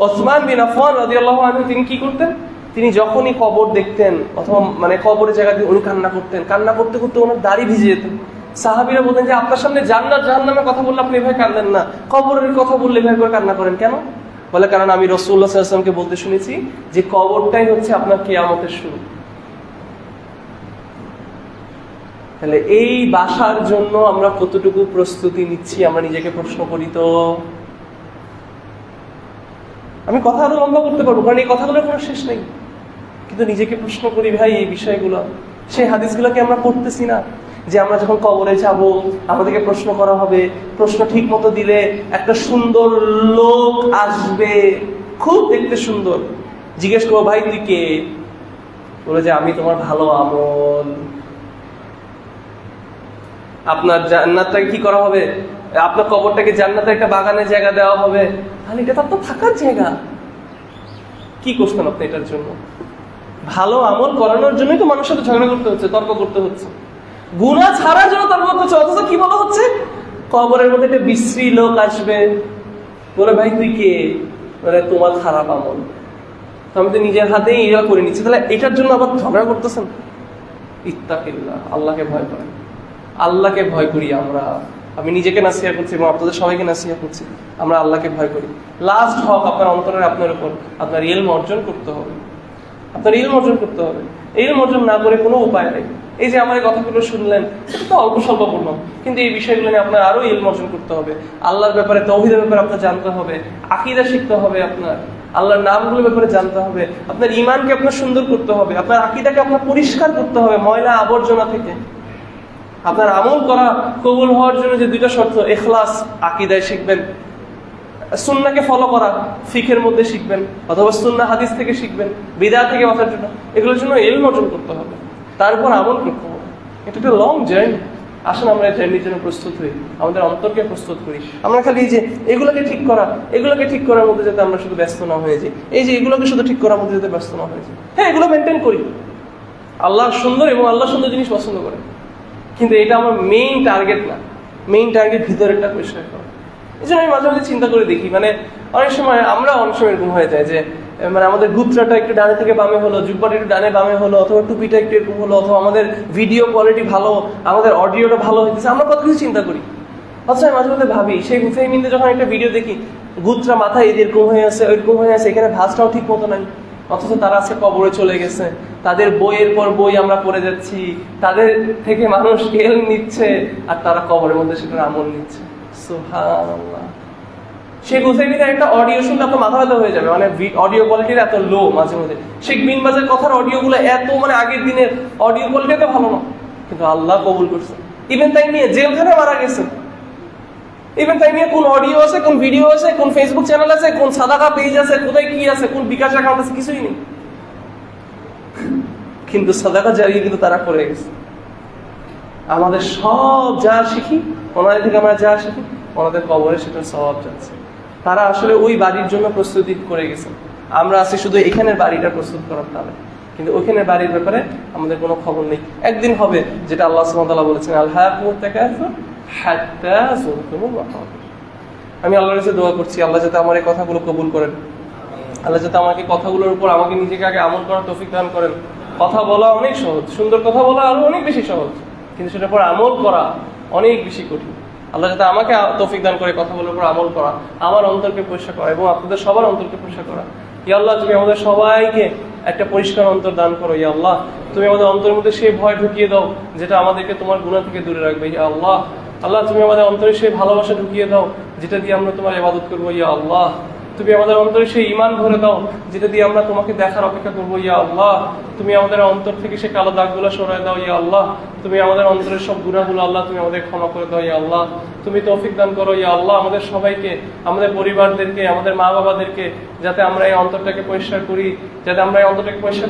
Speaker 1: ওসমান বিন আফফান রাদিয়াল্লাহু আনহু তিনি কি করতেন, তিনি যখনই কবর দেখতেন অথবা মানে কবরের জায়গা দিয়ে উনি কান্না করতেন, কান্না করতে করতে ওনার দাড়ি ভিজে যেত। সাহাবীরা বলতেন যে আপনার সামনে জান্নাত জাহান্নামের কথা বললে আপনি এভাবে কাঁদেন না, কবরের কথা বললে এভাবে করে কান্না করেন কেন? বলে কারণ আমি রাসূলুল্লাহ সাল্লাল্লাহু আলাইহি ওয়াসাল্লামকে বলতে শুনেছি যে কবরটাই হচ্ছে আপনার কিয়ামতের শুরু। তাহলে এই বাসার জন্য আমরা কতটুকু প্রস্তুতি নিচ্ছি আমরা নিজেকে প্রশ্ন করি তো। আমি কথা আরো লম্বা করতে পারবো, কারণ এই কথাগুলোর কোনো শেষ নেই, কিন্তু নিজেকে প্রশ্ন করি ভাই এই বিষয়গুলো, সেই হাদিসগুলোকে আমরা পড়তেছি না যে আমরা যখন কবরে যাব আমাদেরকে প্রশ্ন করা হবে, প্রশ্ন ঠিক মতো দিলে একটা সুন্দর লোক আসবে, খুব দেখতে সুন্দর, জিজ্ঞেস করবো ভাই তুই কে, বলে যে আমি তোমার ভালো আমল। আপনার জান্নাতটাকে কি করা হবে, আপনার কবরটাকে জান্নাতের একটা বাগানের জায়গা দেওয়া হবে, তাহলে এটা তো আপনার থাকার জায়গা। কি করছেন আপনি এটার জন্য? ভালো আমল করানোর জন্যই তো মানুষের সাথে ঝগড়া করতে হচ্ছে, তর্ক করতে হচ্ছে, গুনাহ ছাড়ার জন্য তর্ক করতে হচ্ছে। অথচ কি বলা হচ্ছে, কবরের মধ্যে একটা বিশ্রী লোক আসবে, বলে ভাই তুই কে, বলে তোমার খারাপ আমল। তো আমি তো নিজের হাতেই ইয়া করে নিচ্ছি, তাহলে এটার জন্য আবার ঝগড়া করতেছেন। ইত্তাকিল্লাহ, আল্লাহকে ভয় করেন, আল্লাহকে ভয় করি আমরা। আমি নিজেকে নাসিহা করছি এবং আপনাদের সবাইকে নাসিহা করছি, আমরা আল্লাহকে ভয় করি। লাস্ট হক আপনার অন্তরের আপনার উপর, আপনার ইলম অর্জন করতে হবে, আপনার ইলম অর্জন করতে হবে। ইলম অর্জন না করে কোনো উপায় নেই। এই যে আমার এই কথাগুলো শুনলেন, এটা তো অল্প স্বল্প বললাম, কিন্তু এই বিষয়গুলো নিয়ে আপনার আরো ইলম অর্জন করতে হবে। আল্লাহর ব্যাপারে, তাওহীদের ব্যাপারে আপনার জানতে হবে, আকীদা শিখতে হবে, আপনার আল্লাহর নামগুলোর ব্যাপারে জানতে হবে, আপনার ঈমানকে আপনার সুন্দর করতে হবে, আপনার আকীদাকে আপনার পরিষ্কার করতে হবে ময়লা আবর্জনা থেকে। আপনার আমল করা কবুল হওয়ার জন্য যে 2টা শর্ত, ইখলাস আকীদায় শিখবেন, সুন্নাহকে ফলো করা ফিকহের মধ্যে শিখবেন, অথবা সুন্নাহ হাদিস থেকে শিখবেন, বিদআত থেকে বাঁচার জন্য, এগুলোর জন্য ইলম অর্জন করতে হবে, তারপর আমল করতে হবে। এটা একটা লং জার্নি। আসুন আমরা এই জার্নির জন্য প্রস্তুত হই, আমাদের অন্তরকে প্রস্তুত করি। আমরা খালি এই যে এগুলোকে ঠিক করা, এগুলোকে ঠিক করার মধ্যে যাতে আমরা শুধু ব্যস্ত না হয়ে যাই, এই যে এগুলোকে শুধু ঠিক করার মধ্যে যাতে ব্যস্ত না হয়ে যাই। হ্যাঁ, এগুলো মেনটেন করি, আল্লাহ সুন্দর এবং আল্লাহ সুন্দর জিনিস পছন্দ করে, কিন্তু এটা আমার মেইন টার্গেট না। মেইন টার্গেট ভিতরেরটা পরিষ্কার করা। এই জন্য আমি মাঝে মাঝে চিন্তা করে দেখি, মানে অনেক সময় এরকম হয়ে যায় যে মানে আমাদের গুত্রাটা একটু ডানে থেকে বামে হলো, জুব্বাটা একটু ডানে বামে হলো, অথবা টুপিটা একটু এরকম হলো, অথবা আমাদের ভিডিও কোয়ালিটি ভালো, আমাদের অডিওটা ভালো হইতেছে, আমরা কত কিছু চিন্তা করি। অথচ আমি মাঝে মাঝে ভাবি, সেই হুসাইমিনদের যখন একটা ভিডিও দেখি, গুত্রা মাথায় এরকম হয়ে আছে, ওইরকম হয়ে আছে, এখানে ভাঁজটাও ঠিক মতো নাই, অথচ তারা আজকে কবরে চলে গেছে, তাদের বইয়ের পর বই আমরা পড়ে যাচ্ছি, তাদের থেকে মানুষ এল নিচ্ছে, আর তারা কবরের মধ্যে সেটার আমল নিচ্ছে। সুবহানাল্লাহ। শেখ হুসাইমিনের একটা অডিও শুনলে আপনার মাথা ব্যথা হয়ে যাবে, মানে অডিও কোয়ালিটির এত লো। মাঝে মধ্যে শেখ বিন বাজের কথার অডিও গুলো এত, মানে আগের দিনের অডিও কোয়ালিটি এত ভালো না, কিন্তু আল্লাহ কবুল করছে। ইভেন তাই নিয়ে জেলখানে মারা গেছে, ইভেন তাই নিয়ে কোন অডিও আছে, কোন ভিডিও আছে, কোন ফেসবুক চ্যানেল আছে, কোন সাদাকা পেজ আছে, কোথায় কি আছে, কোন বিকাশ অ্যাকাউন্ট আছে, কিছুই নেই, কিন্তু সাদাকা জারিয়ে কিন্তু তারা করে গেছে। আমাদের সব যা শিখি, ওনাদের থেকে আমরা যা শিখি, ওনাদের কবরে সেটার সওয়াব যাচ্ছে। তারা আসলে ওই বাড়ির জন্য প্রস্তুতি করে গেছে, আমরা আছি শুধু এখানের বাড়িটা প্রস্তুত করার তালে, কিন্তু ওইখানের বাড়ির ব্যাপারে আমাদের কোনো খবর নেই। একদিন হবে, যেটা আল্লাহ সুবহানাহু ওয়া তাআলা বলেছেন, আলহাকুমুত তাকাসুর হাত্তা যুরতুমুল মাকাবির। আমি আল্লাহর কাছে দোয়া করছি, আল্লাহ যাতে আমার এই কথাগুলো কবুল করেন, আল্লাহ যাতে আমাকে কথাগুলোর উপর আমাকে নিজেকে আগে আমল করার তৌফিক দান করেন। কথা বলা অনেক সহজ, সুন্দর কথা বলা আরো অনেক বেশি সহজ, কিন্তু সেটার পর আমল করা অনেক বেশি কঠিন। আল্লাহ যাতে আমাকে তৌফিক দান করে কথাগুলোর উপর আমল করা, আমার অন্তরকে পরিষ্কার করা এবং আপনাদের সবার অন্তরকে পরিষ্কার করা। ইয়া আল্লাহ, তুমি আমাদের সবাইকে একটা পরিষ্কার অন্তর দান করো। ইয়া আল্লাহ, তুমি আমাদের অন্তরের মধ্যে সেই ভয় ঢুকিয়ে দাও যেটা আমাদেরকে তোমার গুনাহ থেকে দূরে রাখবে। ইয়া আল্লাহ, আল্লাহ তুমি আমাদের অন্তরে সেই ভালোবাসা ঢুকিয়ে দাও যেটা দিয়ে আমরা তোমার ইবাদত করবো ইয়া আল্লাহ। তুমি আমাদের অন্তরে সেই ঈমান ভরে দাও যেটা দিয়ে আমরা তোমাকে দেখার অপেক্ষা করবো ইয়া আল্লাহ। তুমি আমাদের অন্তর থেকে সেই কালো দাগগুলো সরায় দাও ইয়া আল্লাহ। তুমি আমাদের অন্তরের সব গুনাহগুলো আল্লাহ তুমি আমাদের ক্ষমা করে দাও ইয়া আল্লাহ। তুমি তৌফিক দান করো ইয়া আল্লাহ আমাদের সবাইকে, আমাদের পরিবারদেরকে, আমাদের মা বাবাদেরকে, যাতে আমরা এই অন্তরটাকে পরিষ্কার করি, যাতে আমরা এই অন্তরটাকে পরিষ্কার